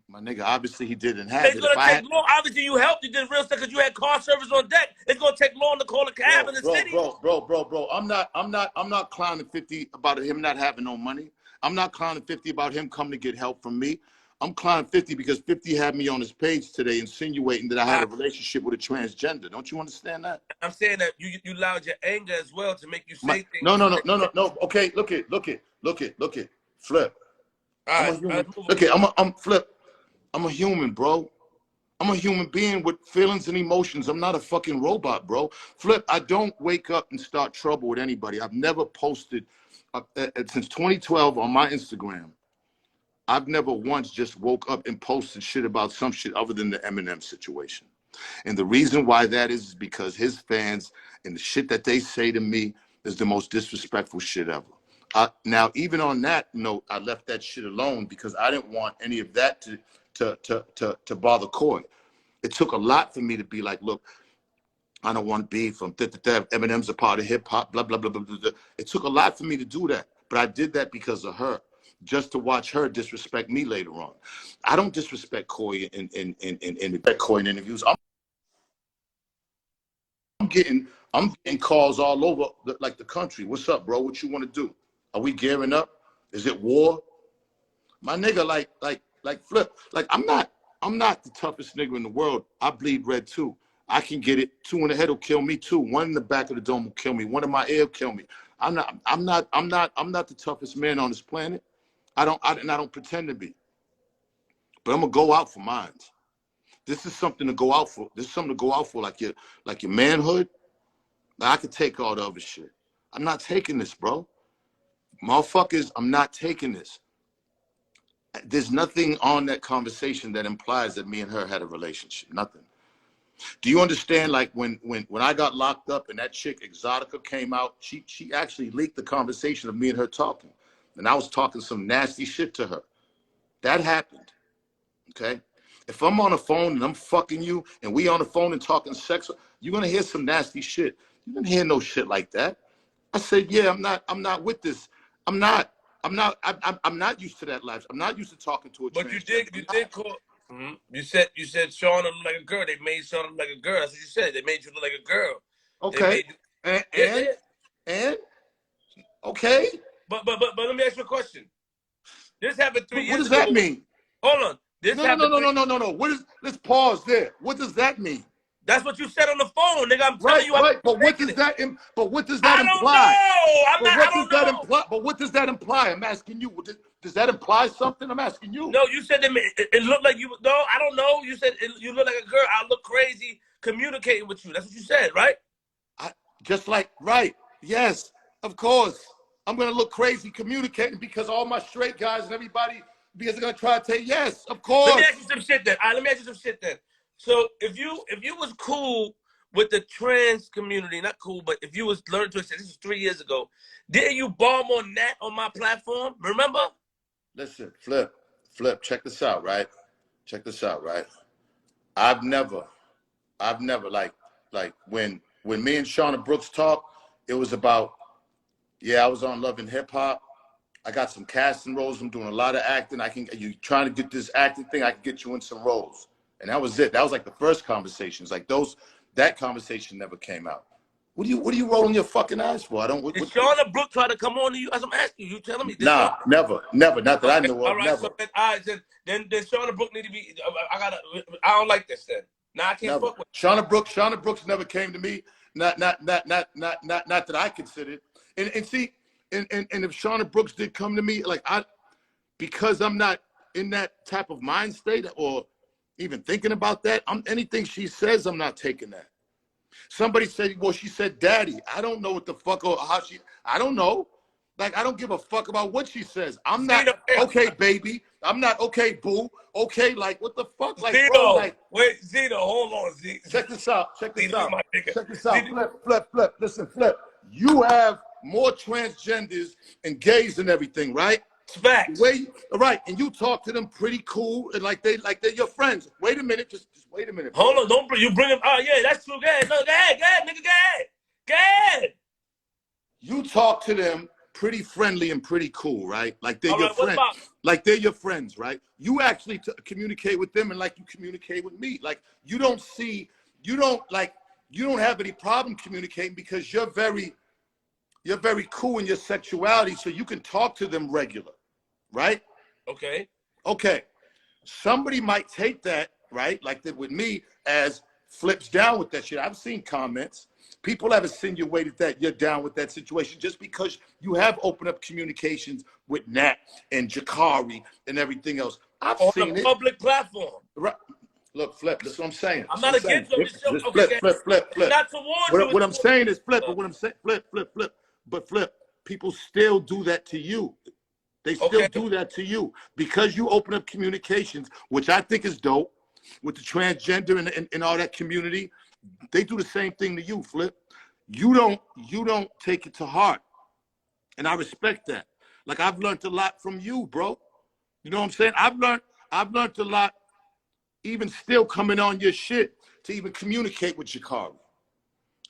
S1: my nigga, obviously he didn't have it.
S2: It's gonna take long. Obviously, you helped. You did real stuff because you had car service on deck. It's gonna take long to call a cab in the city.
S1: Bro. I'm not clowning 50 about him not having no money. I'm not clowning 50 about him coming to get help from me. I'm clowning 50 because 50 had me on his page today insinuating that I had a relationship with a transgender. Don't you understand that?
S2: I'm saying that you allowed your anger as well to make you say things.
S1: No. Okay, look it. Flip.
S2: All
S1: I'm a human. I'm Flip. I'm a human, bro. I'm a human being with feelings and emotions. I'm not a fucking robot, bro. Flip, I don't wake up and start trouble with anybody. I've never posted since 2012 on my Instagram. I've never once just woke up and posted shit about some shit other than the Eminem situation. And the reason why that is because his fans and the shit that they say to me is the most disrespectful shit ever. Now, even on that note, I left that shit alone because I didn't want any of that to bother Coy. It took a lot for me to be like, look, I don't want beef. Eminem's a part of hip hop, blah, blah, blah, blah, blah. It took a lot for me to do that. But I did that because of her, just to watch her disrespect me later on. I don't disrespect Coy in interviews. I'm getting calls all over the country. What's up, bro? What you want to do? Are we gearing up? Is it war? My nigga, like Flip, like I'm not the toughest nigga in the world. I bleed red too. I can get it. 2 in the head will kill me too. 1 in the back of the dome will kill me. 1 in my ear will kill me. I'm not the toughest man on this planet. I don't pretend to be. But I'm gonna go out for mine. This is something to go out for. This is something to go out for, like your manhood. Now, I could take all the other shit. I'm not taking this, bro. Motherfuckers, I'm not taking this. There's nothing on that conversation that implies that me and her had a relationship. Nothing. Do you understand? Like when I got locked up and that chick Exotica came out, she actually leaked the conversation of me and her talking, and I was talking some nasty shit to her. That happened. Okay. If I'm on the phone and I'm fucking you, and we on the phone and talking sex, you're gonna hear some nasty shit. You didn't hear no shit like that. I said, yeah, I'm not with this. I'm not used to that life. I'm not used to talking to a.
S2: But you did call. Mm-hmm. You said Shauna looked like a girl. They made Shauna look like a girl. That's what you said. They made you look like a girl.
S1: Okay. And okay.
S2: But let me ask you a question. This happened 3 years ago.
S1: What does that mean?
S2: Hold on.
S1: No. Let's pause there. What does that mean?
S2: That's what you said on the phone, nigga. I'm telling you.
S1: Right. But what does that imply? But what does that imply? I'm asking you. Does that imply something? I'm asking you.
S2: No, you said it looked like you. No, I don't know. You said you look like a girl. I look crazy communicating with you. That's what you said, right?
S1: Right. Yes, of course. I'm going to look crazy communicating because all my straight guys and everybody because they're going to try to say yes, of course.
S2: Let me ask you some shit then. All right, let me ask you some shit then. So if you was cool with the trans community, not cool, but if you was learning to accept, this was 3 years ago, didn't you bomb on that on my platform? Remember?
S1: Listen, Flip, check this out, right? I've never like when me and Shauna Brooks talk, it was about, yeah, I was on Love and Hip Hop. I got some casting roles. I'm doing a lot of acting. You trying to get this acting thing, I can get you in some roles. And that was it. That was like the first conversations. Like that conversation never came out. What are you rolling your fucking eyes for? I don't. Did
S2: Shauna Brooks try to come on to you? As I'm asking you, telling me.
S1: Nah, never. Not that I know of.
S2: All right,
S1: never.
S2: So then Shauna Brooks need to be. I don't like this then. Nah, I can't fuck with
S1: Shauna Brooks never came to me. Not that I considered. And see, and if Shauna Brooks did come to me, like because I'm not in that type of mind state or even thinking about that, anything she says, I'm not taking that. Somebody said, well, she said daddy. I don't know what the fuck or how I don't know. Like, I don't give a fuck about what she says. I'm not okay, baby. I'm not okay, boo. Okay, like, what the fuck? Like,
S2: Zeno,
S1: bro, like,
S2: wait, Zeno, hold on, Z.
S1: Check this out. Flip. Listen, Flip. You have more transgenders and gays and everything, right?
S2: It's facts.
S1: Right, and you talk to them pretty cool and like they're your friends. Wait a minute, just wait a minute. Bro.
S2: Hold on, don't bring you bring him. Oh yeah, that's true. Go ahead, no, go ahead, nigga, go ahead.
S1: You talk to them pretty friendly and pretty cool, right? Like they're your friends. Like they're your friends, right? You actually communicate with them and like you communicate with me. Like you don't have any problem communicating because you're very cool in your sexuality, so you can talk to them regular, right? Okay. Somebody might take that, right, like that with me, as flips down with that shit. I've seen comments. People have insinuated that you're down with that situation just because you have opened up communications with Nat and Jakari and everything else. I've seen it.
S2: On a public platform.
S1: Right. Look, Flip, that's what I'm saying.
S2: I'm not against you.
S1: Flip.
S2: Not towards you.
S1: What I'm saying is Flip, but what I'm saying, Flip. But Flip, people still do that to you. They still do that to you because you open up communications, which I think is dope, with the transgender and all that community. They do the same thing to you, Flip. You don't take it to heart, and I respect that. Like I've learned a lot from you, bro. You know what I'm saying? I've learned a lot, even still coming on your shit to even communicate with Jakari.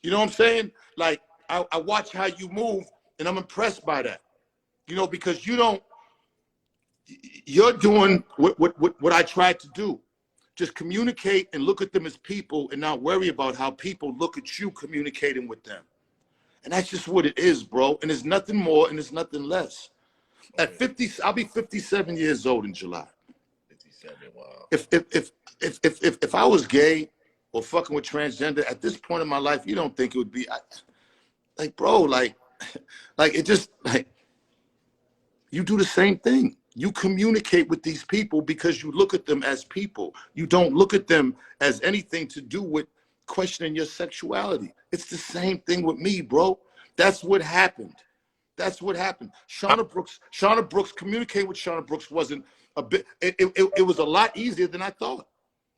S1: You know what I'm saying? Like I watch how you move, and I'm impressed by that. You know, because you're doing what I tried to do. Just communicate and look at them as people and not worry about how people look at you communicating with them. And that's just what it is, bro. And there's nothing more and there's nothing less. At 50, I'll be 57 years old in July.
S2: 57, wow.
S1: If I was gay or fucking with transgender at this point in my life, you don't think it would be like, bro, like it just like you do the same thing. You communicate with these people because you look at them as people. You don't look at them as anything to do with questioning your sexuality. It's the same thing with me, bro. That's what happened. That's what happened. Shauna Brooks, communicating with Shauna Brooks wasn't a bit, it was a lot easier than I thought.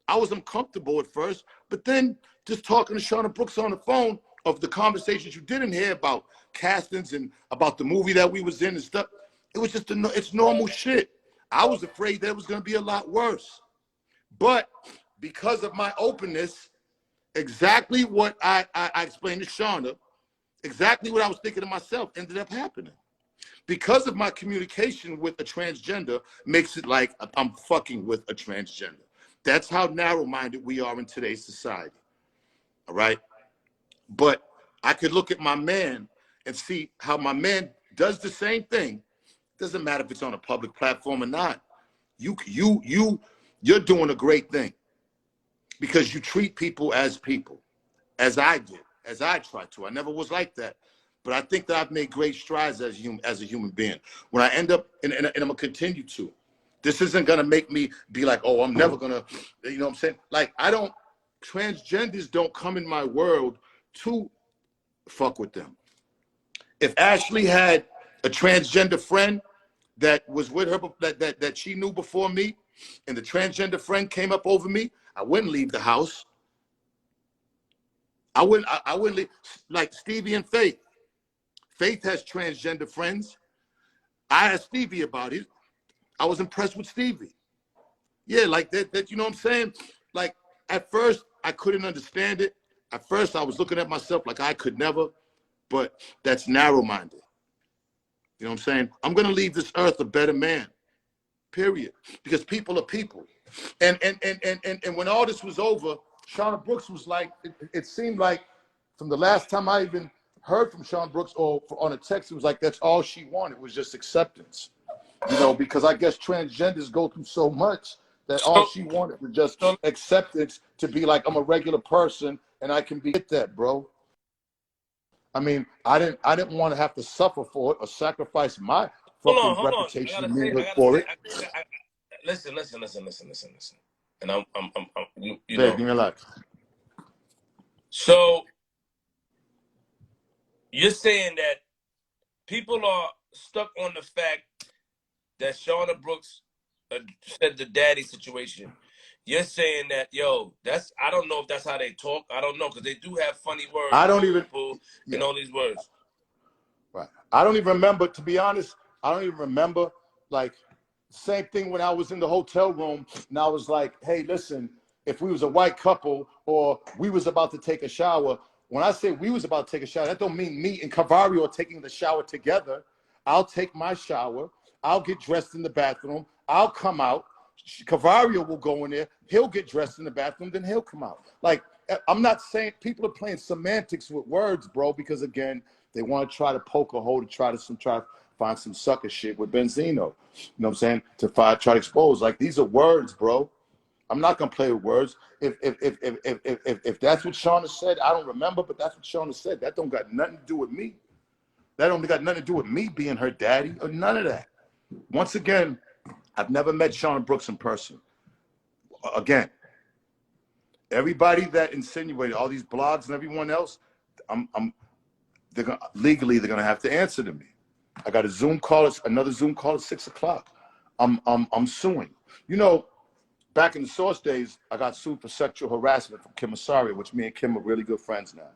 S1: I was uncomfortable at first, but then just talking to Shauna Brooks on the phone of the conversations you didn't hear about castings and about the movie that we was in and stuff, it was just, it's normal shit. I was afraid that it was going to be a lot worse. But because of my openness, exactly what I explained to Shauna, exactly what I was thinking to myself ended up happening. Because of my communication with a transgender makes it like I'm fucking with a transgender. That's how narrow-minded we are in today's society. All right? But I could look at my man and see how my man does the same thing. Doesn't matter if it's on a public platform or not. You're doing a great thing because you treat people, as I did, as I tried to. I never was like that, but I think that I've made great strides as a human being. When I end up, and I'm gonna continue to. This isn't gonna make me be like, oh, I'm never gonna, you know what I'm saying? Like transgenders don't come in my world to fuck with them. If Ashley had a transgender friend that was with her, that she knew before me, and the transgender friend came up over me, I wouldn't leave the house. I wouldn't leave. Like Stevie and Faith. Faith has transgender friends. I asked Stevie about it. I was impressed with Stevie. Yeah, like that, you know what I'm saying? Like at first I couldn't understand it. At first I was looking at myself like I could never, but that's narrow-minded. You know what I'm saying? I'm gonna leave this earth a better man, period. Because people are people. And when all this was over, Shauna Brooks was like, it seemed like from the last time I even heard from Shauna Brooks or on a text, it was like that's all she wanted was just acceptance. You know, because I guess transgenders go through so much that all she wanted was just acceptance to be like, I'm a regular person and I can be that, bro. I mean, I didn't want to have to suffer for it or sacrifice my fucking reputation and manhood for it.
S2: Listen. And I'm you
S1: know. Give me a lot.
S2: So you're saying that people are stuck on the fact that Shauna Brooks said the daddy situation. You're saying that, yo, I don't know if that's how they talk. I don't know, because they do have funny words.
S1: I don't even
S2: and all these words.
S1: Right. I don't even remember, to be honest, I don't even remember like, same thing when I was in the hotel room and I was like, hey, listen, if we was a white couple or we was about to take a shower, when I say we was about to take a shower, that don't mean me and Cavario are taking the shower together. I'll take my shower. I'll get dressed in the bathroom. I'll come out. Cavario will go in there. He'll get dressed in the bathroom. Then he'll come out. Like, I'm not saying people are playing semantics with words, bro, because again, they want to try to poke a hole to try to find some sucker shit with Benzino. You know what I'm saying? To try to expose. Like, these are words, bro. I'm not gonna play with words. If that's what Shauna said, I don't remember, but that's what Shauna said. That don't got nothing to do with me. That don't got nothing to do with me being her daddy or none of that. Once again, I've never met Shauna Brooks in person. Again, everybody that insinuated, all these blogs and everyone else, legally they're gonna have to answer to me. I got a Zoom call, another Zoom call at 6 o'clock. I'm suing. You know, back in the Source days, I got sued for sexual harassment from Kim Asaria, which me and Kim are really good friends now.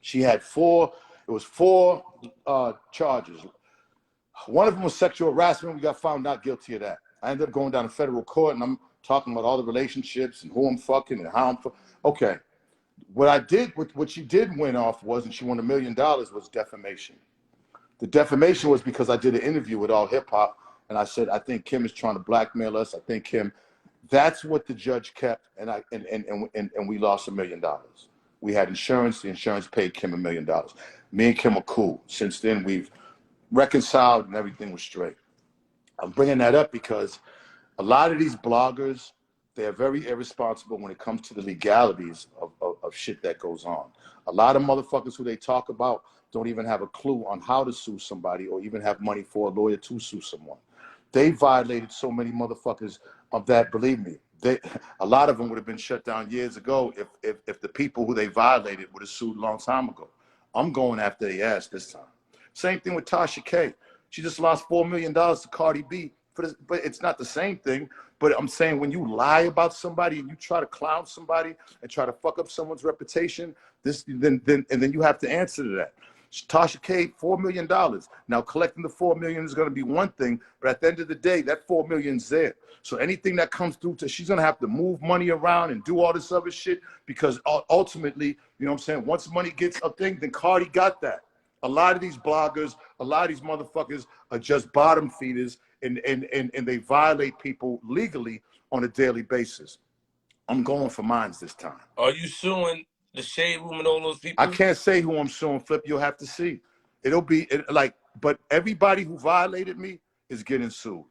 S1: She had four charges. One of them was sexual harassment. We got found not guilty of that. I ended up going down to federal court, and I'm talking about all the relationships and who I'm fucking and how I'm fucking. Okay. What she did win off was, and she won $1 million, was defamation. The defamation was because I did an interview with All Hip Hop, and I said, I think Kim is trying to blackmail us. I think Kim. That's what the judge kept, and we lost $1 million. We had insurance. The insurance paid Kim $1 million. Me and Kim are cool. Since then, we've reconciled, and everything was straight. I'm bringing that up because a lot of these bloggers, they are very irresponsible when it comes to the legalities of shit that goes on. A lot of motherfuckers who they talk about don't even have a clue on how to sue somebody or even have money for a lawyer to sue someone. They violated so many motherfuckers of that, believe me. A lot of them would have been shut down years ago if the people who they violated would have sued a long time ago. I'm going after their ass this time. Same thing with Tasha K. She just lost $4 million to Cardi B. But it's not the same thing. But I'm saying when you lie about somebody and you try to clown somebody and try to fuck up someone's reputation, then you have to answer to that. Tasha K, $4 million. Now collecting the $4 million is going to be one thing, but at the end of the day, that $4 million is there. So anything that comes through she's going to have to move money around and do all this other shit because ultimately, you know what I'm saying? Once money gets a thing, then Cardi got that. A lot of these bloggers, a lot of these motherfuckers are just bottom feeders and they violate people legally on a daily basis. I'm going for mines this time.
S2: Are you suing the Shade Room and all those people?
S1: I can't say who I'm suing, Flip. You'll have to see. But everybody who violated me is getting sued.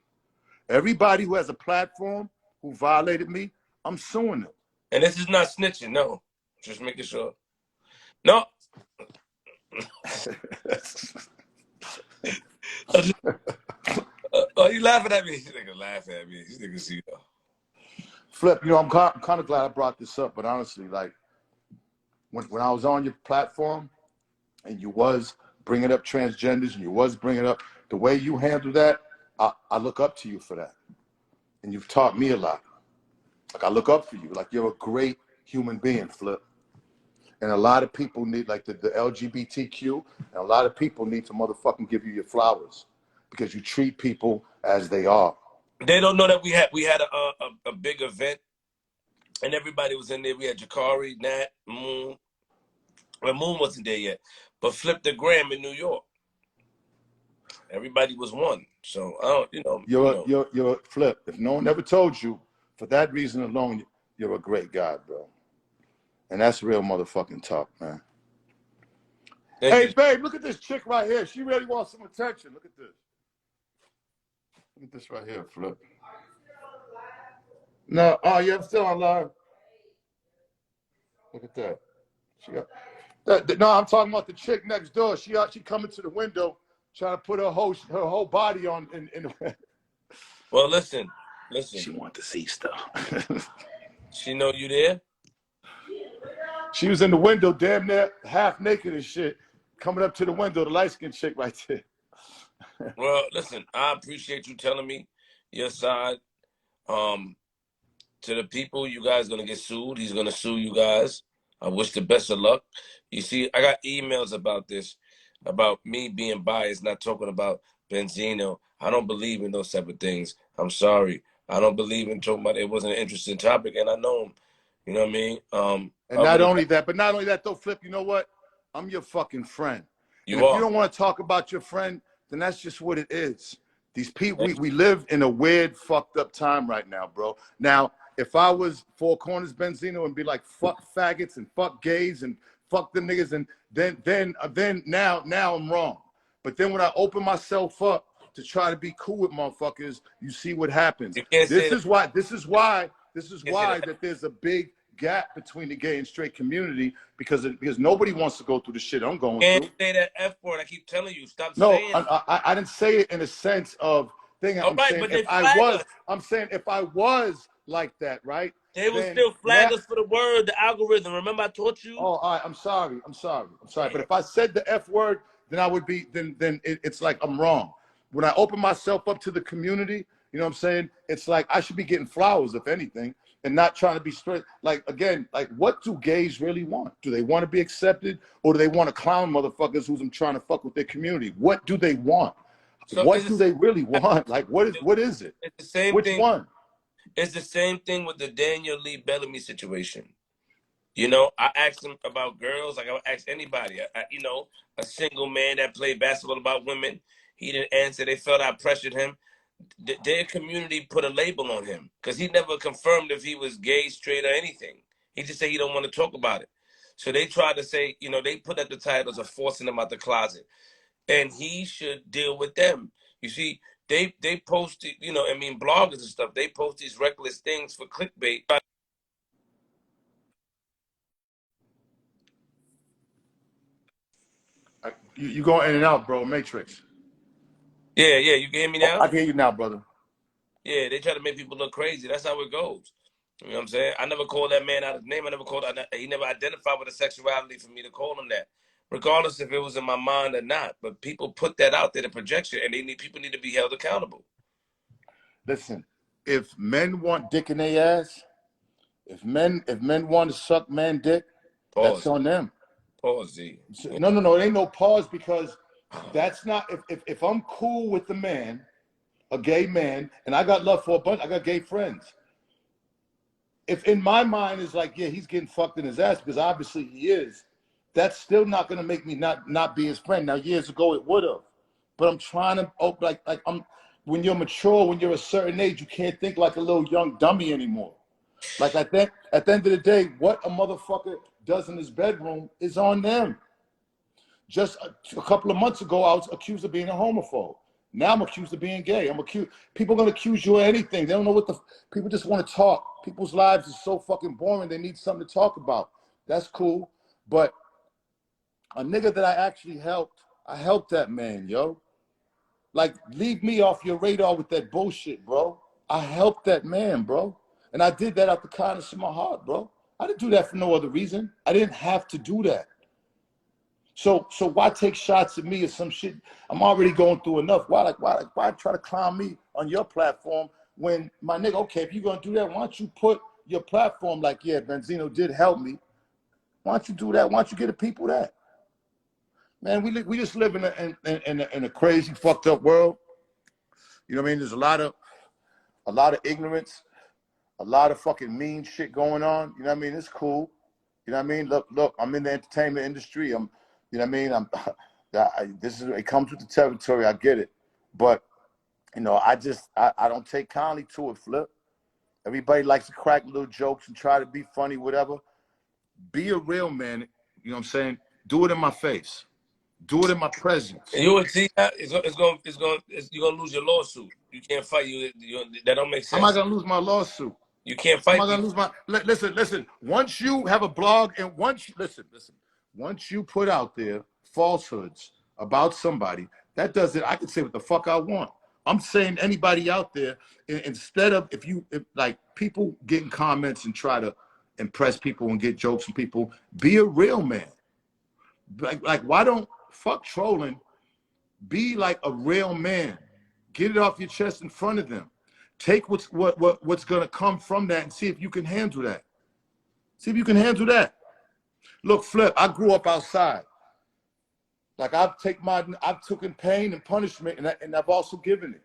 S1: Everybody who has a platform who violated me, I'm suing them.
S2: And this is not snitching, no. Just making sure. No. You laughing at me? This nigga laughing at me. This nigga see though.
S1: Flip, you know, I'm kind of glad I brought this up, but honestly, like, when I was on your platform and you was bringing up transgenders and you was bringing up the way you handle that, I look up to you for that. And you've taught me a lot. Like, I look up for you. Like, you're a great human being, Flip. And a lot of people need, like the LGBTQ, and a lot of people need to motherfucking give you your flowers because you treat people as they are.
S2: They don't know that we had a big event and everybody was in there. We had Jakari, Nat, Moon. Well, Moon wasn't there yet, but Flip the Gram in New York. Everybody was one. So I don't, you know.
S1: You're Flip. If no one ever told you, for that reason alone, you're a great guy, bro. And that's real motherfucking talk, man. Hey, babe, look at this chick right here. She really wants some attention. Look at this. Look at this right here, Flip. No, oh, yeah, I'm still on live. Look at that. She got no, I'm talking about the chick next door. She coming to the window, trying to put her whole body on.
S2: Well, listen.
S1: She want to see stuff.
S2: She know you there?
S1: She was in the window, damn near half naked and shit, coming up to the window, the light-skinned chick right there.
S2: Well, listen, I appreciate you telling me your side. To the people, you guys gonna get sued. He's gonna sue you guys. I wish the best of luck. You see, I got emails about this, about me being biased, not talking about Benzino. I don't believe in those type of things. I'm sorry. I don't believe in talking about it. It wasn't an interesting topic, and I know him. You know what I mean?
S1: And not only that, but not only that though, Flip, you know what? I'm your fucking friend. And
S2: You
S1: if you
S2: are.
S1: don't want to talk about your friend, then that's just what it is. These people, we live in a weird, fucked up time right now, bro. Now, if I was Four Corners Benzino and be like, fuck faggots and fuck gays and fuck the niggas, and then now I'm wrong. But then when I open myself up to try to be cool with motherfuckers, you see what happens.
S2: You can't say that.
S1: This is why
S2: that.
S1: that there's a big gap between the gay and straight community because nobody wants to go through the shit I'm going
S2: Can't
S1: through.
S2: say that F word. I keep telling you, stop
S1: No,
S2: saying it.
S1: I didn't say it in a sense of thing.
S2: All
S1: I'm
S2: right,
S1: saying
S2: but they flag us.
S1: if I was like that, right?
S2: They will
S1: Then
S2: still
S1: now,
S2: flag us for the word, the algorithm. Remember I taught you?
S1: oh, all right, I'm sorry. But if I said the F word, then I would be, it's like I'm wrong. When I open myself up to the community, you know what I'm saying? It's like I should be getting flowers, if anything, and not trying to be straight. Like, again, like what do gays really want? Do they want to be accepted, or do they want to clown motherfuckers who's trying to fuck with their community? What do they want?
S2: So
S1: What do they really want? Like, what is it?
S2: it's the same
S1: Which
S2: thing.
S1: one?
S2: It's the same thing with the Daniel Lee Bellamy situation. You know, I asked him about girls, like I would ask anybody. You know, a single man that played basketball about women. He didn't answer. They felt I pressured him. Their community put a label on him because he never confirmed if he was gay, straight, or anything. He just said he don't want to talk about it. So they tried to say, you know, they put up the titles of forcing him out the closet, and he should deal with them. You see, they posted, you know, I mean, bloggers and stuff. They post these reckless things for clickbait.
S1: You going in and out, bro? Matrix.
S2: Yeah, you can hear me
S1: Oh,
S2: now?
S1: I can hear you now, brother.
S2: Yeah, they try to make people look crazy. That's how it goes. You know what I'm saying? I never called that man out his name. He never identified with a sexuality for me to call him that, regardless if it was in my mind or not. But people put that out there, the projection, and people need to be held accountable.
S1: Listen, if men want dick in their ass, if men want to suck man dick, that's
S2: Pause.
S1: on them.
S2: Pause, Z.
S1: No, it ain't no pause because that's not if I'm cool with the man, a gay man, and I got love for a bunch, I got gay friends. If in my mind is like, yeah, he's getting fucked in his ass because obviously he is, that's still not gonna make me not be his friend. Now years ago it would have, but I'm trying to I'm when you're mature, when you're a certain age, you can't think like a little young dummy anymore. Like at the end of the day, what a motherfucker does in his bedroom is on them. Just a couple of months ago, I was accused of being a homophobe. Now I'm accused of being gay. People are gonna accuse you of anything. They don't know what people just want to talk. People's lives are so fucking boring. They need something to talk about. That's cool. But a nigga that I actually helped, I helped that man, yo. Like, leave me off your radar with that bullshit, bro. I helped that man, bro. And I did that out the kindness of my heart, bro. I didn't do that for no other reason. I didn't have to do that. So why take shots at me or some shit? I'm already going through enough. Why try to clown me on your platform when my nigga, okay, if you're gonna do that, why don't you put your platform like, yeah, Benzino did help me. Why don't you do that? Why don't you get the people that? Man, we just live in a crazy, fucked up world. You know what I mean? There's a lot of ignorance, a lot of fucking mean shit going on. You know what I mean? It's cool. You know what I mean? Look, I'm in the entertainment industry. You know what I mean? It comes with the territory. I get it, but you know, I don't take kindly to it. Flip. Everybody likes to crack little jokes and try to be funny, whatever. Be a real man. You know what I'm saying? Do it in my face. Do it in my presence.
S2: And you would see that you're gonna lose your lawsuit. You can't fight that don't make
S1: How am I
S2: sense.
S1: gonna lose my lawsuit?
S2: You can't
S1: How am
S2: fight
S1: I gonna
S2: people.
S1: lose my? Listen. Once you have a blog and once you put out there falsehoods about somebody, that doesn't. I can say what the fuck I want. I'm saying anybody out there, instead of if like people getting comments and try to impress people and get jokes from people, be a real man. Like why don't fuck trolling? Be like a real man. Get it off your chest in front of them. Take what's gonna come from that and see if you can handle that. See if you can handle that. Look, Flip, I grew up outside. Like I've taken pain and punishment, and I've also given it.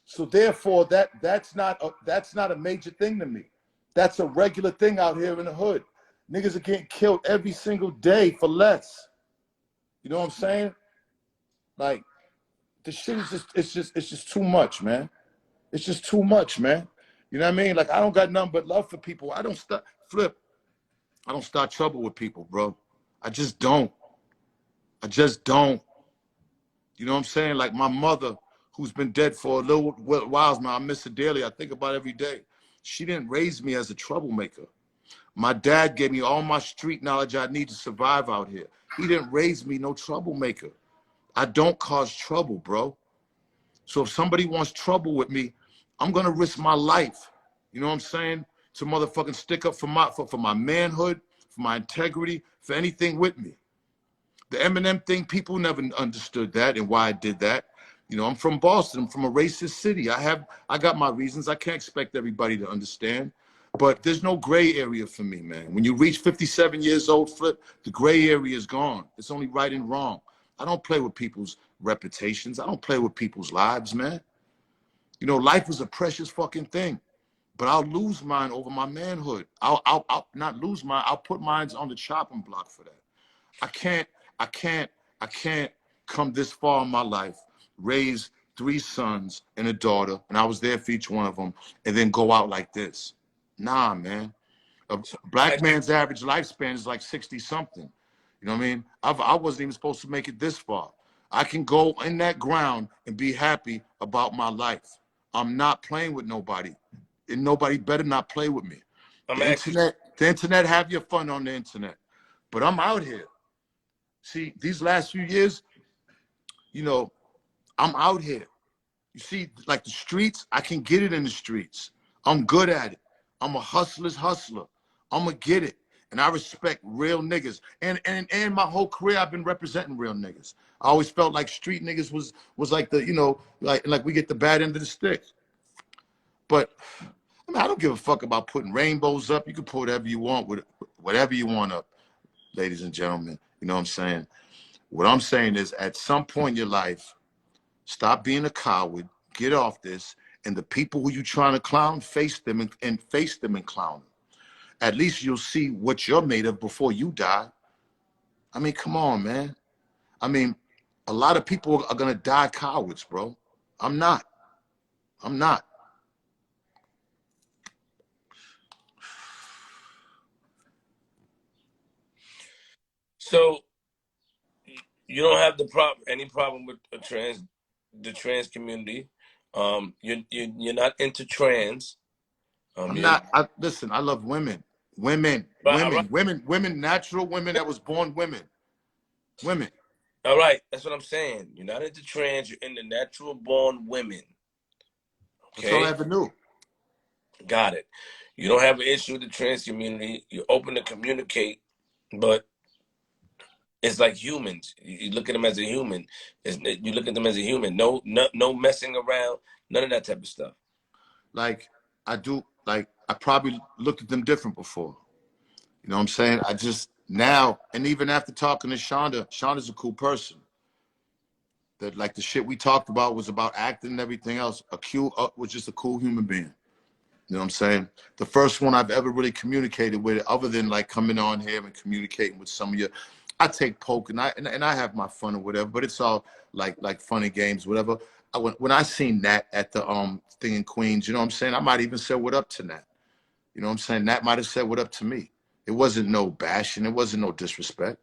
S1: So therefore, that's not a major thing to me. That's a regular thing out here in the hood. Niggas are getting killed every single day for less. You know what I'm saying? Like, the shit is it's just too much, man. It's just too much, man. You know what I mean? Like, I don't got nothing but love for people. I don't start trouble with people, bro. I just don't. I just don't. You know what I'm saying? Like, my mother, who's been dead for a little while now, I miss her dearly. I think about her every day. She didn't raise me as a troublemaker. My dad gave me all my street knowledge I need to survive out here. He didn't raise me no troublemaker. I don't cause trouble, bro. So if somebody wants trouble with me, I'm gonna risk my life. You know what I'm saying? To motherfucking stick up for my manhood, for my integrity, for anything with me. The Eminem thing, people never understood that and why I did that. You know, I'm from Boston. I'm from a racist city. I got my reasons. I can't expect everybody to understand. But there's no gray area for me, man. When you reach 57 years old, Flip, the gray area is gone. It's only right and wrong. I don't play with people's reputations. I don't play with people's lives, man. You know, life is a precious fucking thing. But I'll lose mine over my manhood. I'll not lose mine. I'll put mine on the chopping block for that. I can't come this far in my life, raise 3 sons and a daughter, and I was there for each one of them, and then go out like this. Nah, man. A black man's average lifespan is like 60 something. You know what I mean? I wasn't even supposed to make it this far. I can go in that ground and be happy about my life. I'm not playing with nobody, and nobody better not play with me. The internet, have your fun on the internet, but I'm out here. See, these last few years, you know, I'm out here. You see, like the streets, I can get it in the streets. I'm good at it. I'm a hustler's hustler. I'm going to get it. And I respect real niggas. And my whole career, I've been representing real niggas. I always felt like street niggas was like the, you know, like we get the bad end of the stick. But I mean, I don't give a fuck about putting rainbows up. You can put whatever you want with whatever you want up, ladies and gentlemen. You know what I'm saying? What I'm saying is, at some point in your life, stop being a coward, get off this, and the people who you trying to clown, face them and clown them. At least you'll see what you're made of before you die. I mean, come on, man. I mean, a lot of people are gonna die cowards, bro. I'm not. I'm not.
S2: So you don't have any problem with the trans community. You're not into trans.
S1: I'm not. Listen, I love women. Women, natural women that was born women. Women.
S2: All right, that's what I'm saying. You're not into trans. You're into natural born women. Okay,
S1: That's all I ever knew.
S2: got it. You don't have an issue with the trans community. You're open to communicate, but it's like humans. You look at them as a human. You look at them as a human. No messing around. None of that type of stuff.
S1: Like, I probably looked at them different before. You know what I'm saying? I just now, and even after talking to Shauna's a cool person. That, like, the shit we talked about was about acting and everything else. Was just a cool human being. You know what I'm saying? The first one I've ever really communicated with, other than like coming on here and communicating with some of you. I take poke and I have my fun or whatever, but it's all like funny games, whatever. When I seen Nat at the thing in Queens, you know what I'm saying? I might even say what up to Nat. You know what I'm saying? Nat might have said what up to me. It wasn't no bashing. It wasn't no disrespect.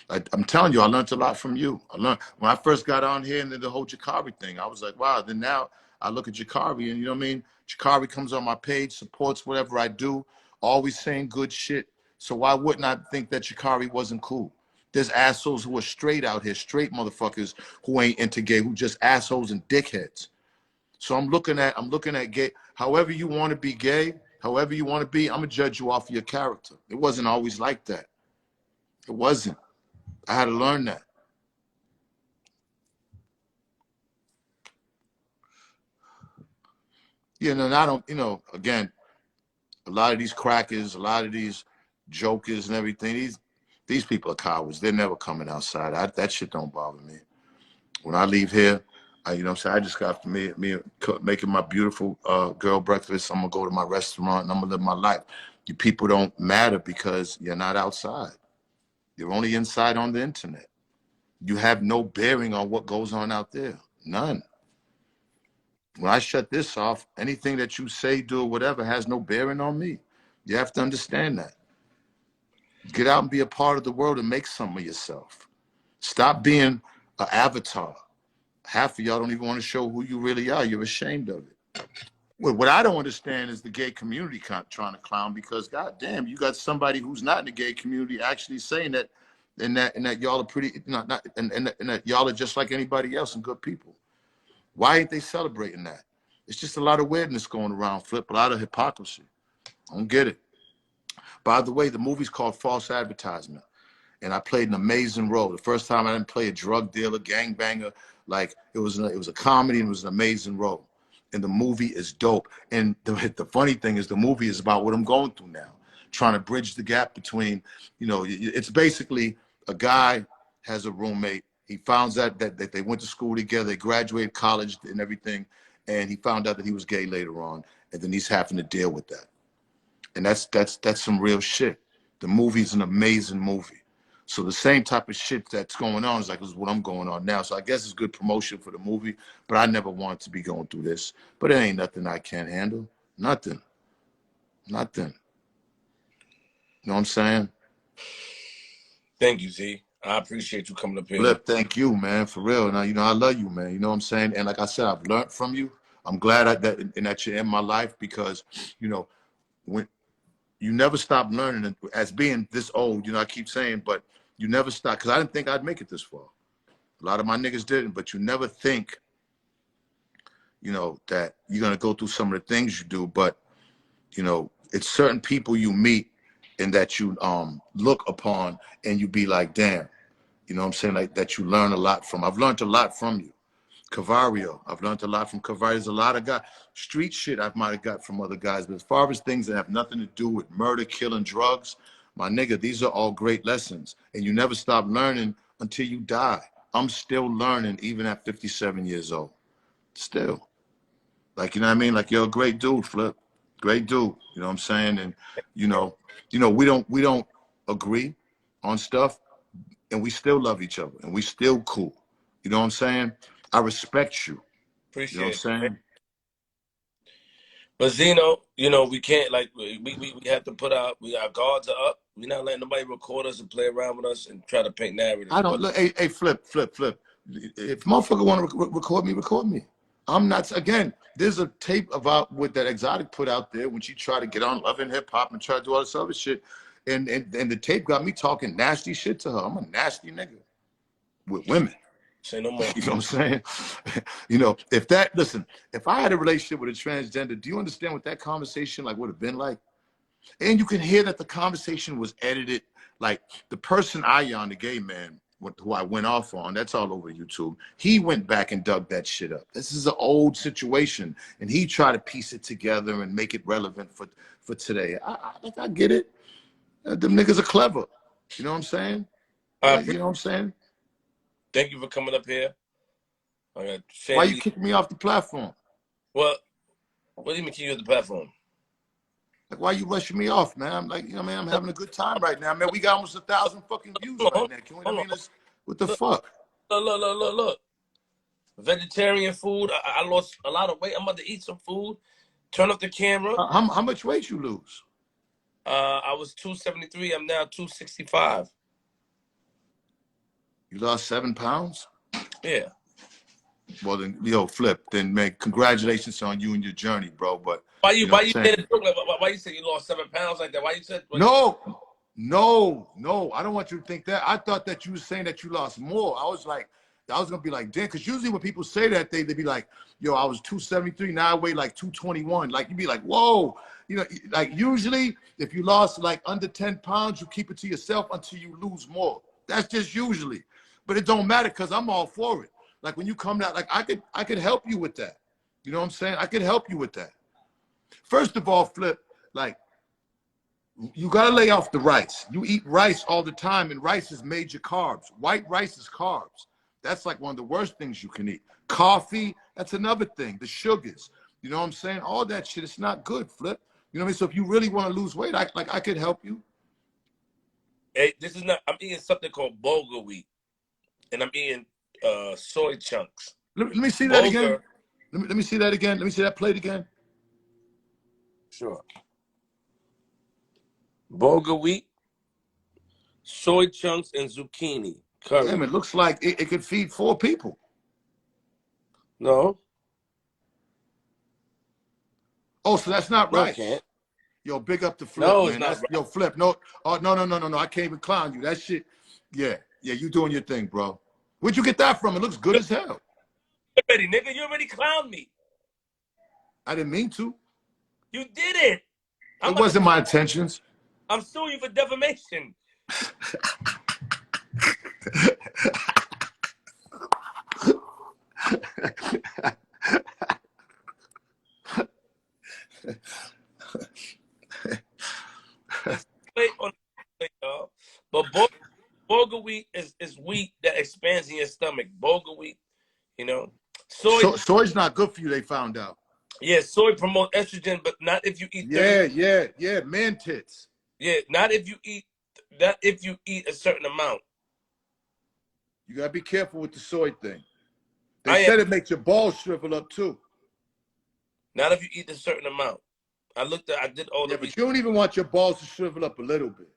S1: I'm telling you, I learned a lot from you. I learned when I first got on here and then the whole Jakari thing. I was like, wow. Then now I look at Jakari and, you know what I mean? Jakari comes on my page, supports whatever I do, always saying good shit. So why wouldn't I think that Jakari wasn't cool? There's assholes who are straight out here, straight motherfuckers who ain't into gay, who just assholes and dickheads. So I'm looking at gay. However you want to be gay, however you want to be, I'm gonna judge you off of your character. It wasn't always like that. It wasn't. I had to learn that. You know, and I don't, you know, again, a lot of these crackers, a lot of these jokers and everything, these people are cowards. They're never coming outside. That shit don't bother me. When I leave here, You know what I'm saying? I just got to making my beautiful girl breakfast. I'm gonna go to my restaurant and I'm gonna live my life. You people don't matter because you're not outside. You're only inside on the internet. You have no bearing on what goes on out there. None. When I shut this off, anything that you say, do, or whatever has no bearing on me. You have to understand that. Get out and be a part of the world and make some of yourself. Stop being an avatar. Half of y'all don't even want to show who you really are. You're ashamed of it. Well, what I don't understand is the gay community trying to clown because, goddamn, you got somebody who's not in the gay community actually saying that, and that y'all are pretty, and that y'all are just like anybody else and good people. Why ain't they celebrating that? It's just a lot of weirdness going around, Flip, a lot of hypocrisy. I don't get it. By the way, the movie's called False Advertisement, and I played an amazing role. The first time I didn't play a drug dealer, gangbanger, like it was a comedy and it was an amazing role. And the movie is dope. And the funny thing is the movie is about what I'm going through now, trying to bridge the gap between, you know, it's basically a guy has a roommate. He finds out that they went to school together, they graduated college and everything, and he found out that he was gay later on, and then he's having to deal with that. And that's some real shit. The movie's an amazing movie. So the same type of shit that's going on is what I'm going on now. So I guess it's good promotion for the movie, but I never wanted to be going through this. But it ain't nothing I can't handle. Nothing. Nothing. You know what I'm saying?
S2: Thank you, Z. I appreciate you coming up here.
S1: Flip, thank you, man, for real. Now, you know, I love you, man. You know what I'm saying? And like I said, I've learned from you. I'm glad that you're in my life because, you know, when you never stop learning as being this old, you know, I keep saying, but you never stop, because I didn't think I'd make it this far. A lot of my niggas didn't, but you never think, you know, that you're going to go through some of the things you do, but, you know, it's certain people you meet and that you look upon and you be like, damn, you know what I'm saying, like that you learn a lot from. I've learned a lot from you. Cavario, I've learned a lot from Cavario. There's a lot of guys, street shit I might have got from other guys, but as far as things that have nothing to do with murder, killing, drugs, my nigga, these are all great lessons. And you never stop learning until you die. I'm still learning even at 57 years old. Still. Like, you know what I mean? Like, you're a great dude, Flip. Great dude. You know what I'm saying? And, you know, we don't agree on stuff, and we still love each other, and we still cool. You know what I'm saying? I respect you. You know what
S2: Appreciate
S1: I'm
S2: it.
S1: saying?
S2: But Zeno, you know, we can't, like, we have to put our guards are up. We're not letting nobody record us and play around with us and try to paint narratives.
S1: I don't look. Hey, Flip. If motherfucker want to record me, record me. I'm not. Again, there's a tape about what that Exotic put out there when she tried to get on Love and Hip Hop and try to do all this other shit, and the tape got me talking nasty shit to her. I'm a nasty nigga with women.
S2: Say no more.
S1: You know what I'm saying? You know, if I had a relationship with a transgender, do you understand what that conversation like would have been like? And you can hear that the conversation was edited. Like the person Ion, the gay man, who I went off on, that's all over YouTube. He went back and dug that shit up. This is an old situation, and he tried to piece it together and make it relevant for today. I get it. Them niggas are clever. You know what I'm saying? You know what I'm saying?
S2: Thank you for coming up here.
S1: Why you kicking me off the platform?
S2: Well, what do you mean kick you off the platform?
S1: Like, why you rushing me off, man? I'm like, you know, man, I'm having a good time right now, man. We got almost 1,000 fucking views right now. Can we, I mean, what the fuck?
S2: Look. Vegetarian food. I lost a lot of weight. I'm about to eat some food. Turn off the camera.
S1: How much weight you lose?
S2: I was 273. I'm now 265.
S1: You lost 7 pounds?
S2: Yeah.
S1: Well, then, yo, Flip, then, man, congratulations on you and your journey, bro. But
S2: why you
S1: say
S2: you lost 7 pounds like that? Why you said
S1: no, I don't want you to think that. I thought that you were saying that you lost more. I was gonna be like, damn, because usually when people say that, they be like, yo, I was 273, now I weigh like 221. Like you'd be like, whoa, you know, like usually if you lost like under 10 pounds, you keep it to yourself until you lose more. That's just usually, but it don't matter because I'm all for it. Like when you come out, like I could help you with that. You know what I'm saying? I could help you with that. First of all, Flip, like you gotta lay off the rice. You eat rice all the time, and rice is major carbs. White rice is carbs. That's like one of the worst things you can eat. Coffee, that's another thing. The sugars, you know what I'm saying? All that shit, it's not good, Flip. You know what I mean? So if you really want to lose weight, I could help you.
S2: Hey, this is not. I'm eating something called bulgur wheat, and I'm eating soy chunks.
S1: Let me see that again.
S2: Bulgur.
S1: Let me see that again. Let me see that plate again.
S2: Sure. Bulgur wheat, soy chunks, and zucchini curry.
S1: Damn, it looks like it could feed 4 people.
S2: No.
S1: Oh, so that's not
S2: No,
S1: rice.
S2: it can't.
S1: Yo, big up the Flip,
S2: No,
S1: man.
S2: it's not
S1: That's
S2: right.
S1: yo, Flip. No, oh, no. I can't even clown you. That shit, yeah, you doing your thing, bro. Where'd you get that from? It looks good as hell.
S2: Already, nigga, you already clowned me.
S1: I didn't mean to.
S2: You did it.
S1: It wasn't my intentions.
S2: I'm suing you for defamation. Wait on the y'all. But bulgur wheat is wheat that expands in your stomach. Bulgur wheat, you know.
S1: Soy's not good for you, they found out.
S2: Yeah, soy promotes estrogen, but not if you eat 30.
S1: Yeah, man tits.
S2: Yeah, not if you eat that. If you eat a certain amount.
S1: You gotta be careful with the soy thing. They said it makes your balls shrivel up too.
S2: Not if you eat a certain amount. I did all the.
S1: Yeah, but you don't even want your balls to shrivel up a little bit.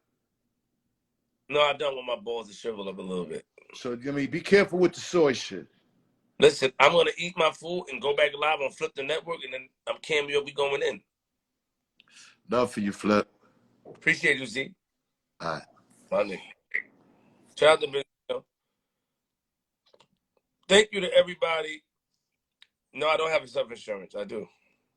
S2: No, I don't want my balls to shrivel up a little bit.
S1: So I mean, be careful with the soy shit.
S2: Listen, I'm gonna eat my food and go back live on Flip the Network, and then I'm Cameo be going in.
S1: Love for you, Flip.
S2: Appreciate you, Z.
S1: All right.
S2: My nigga. Shout out to Benzino. Thank you to everybody. No, I don't have a self-insurance. I do.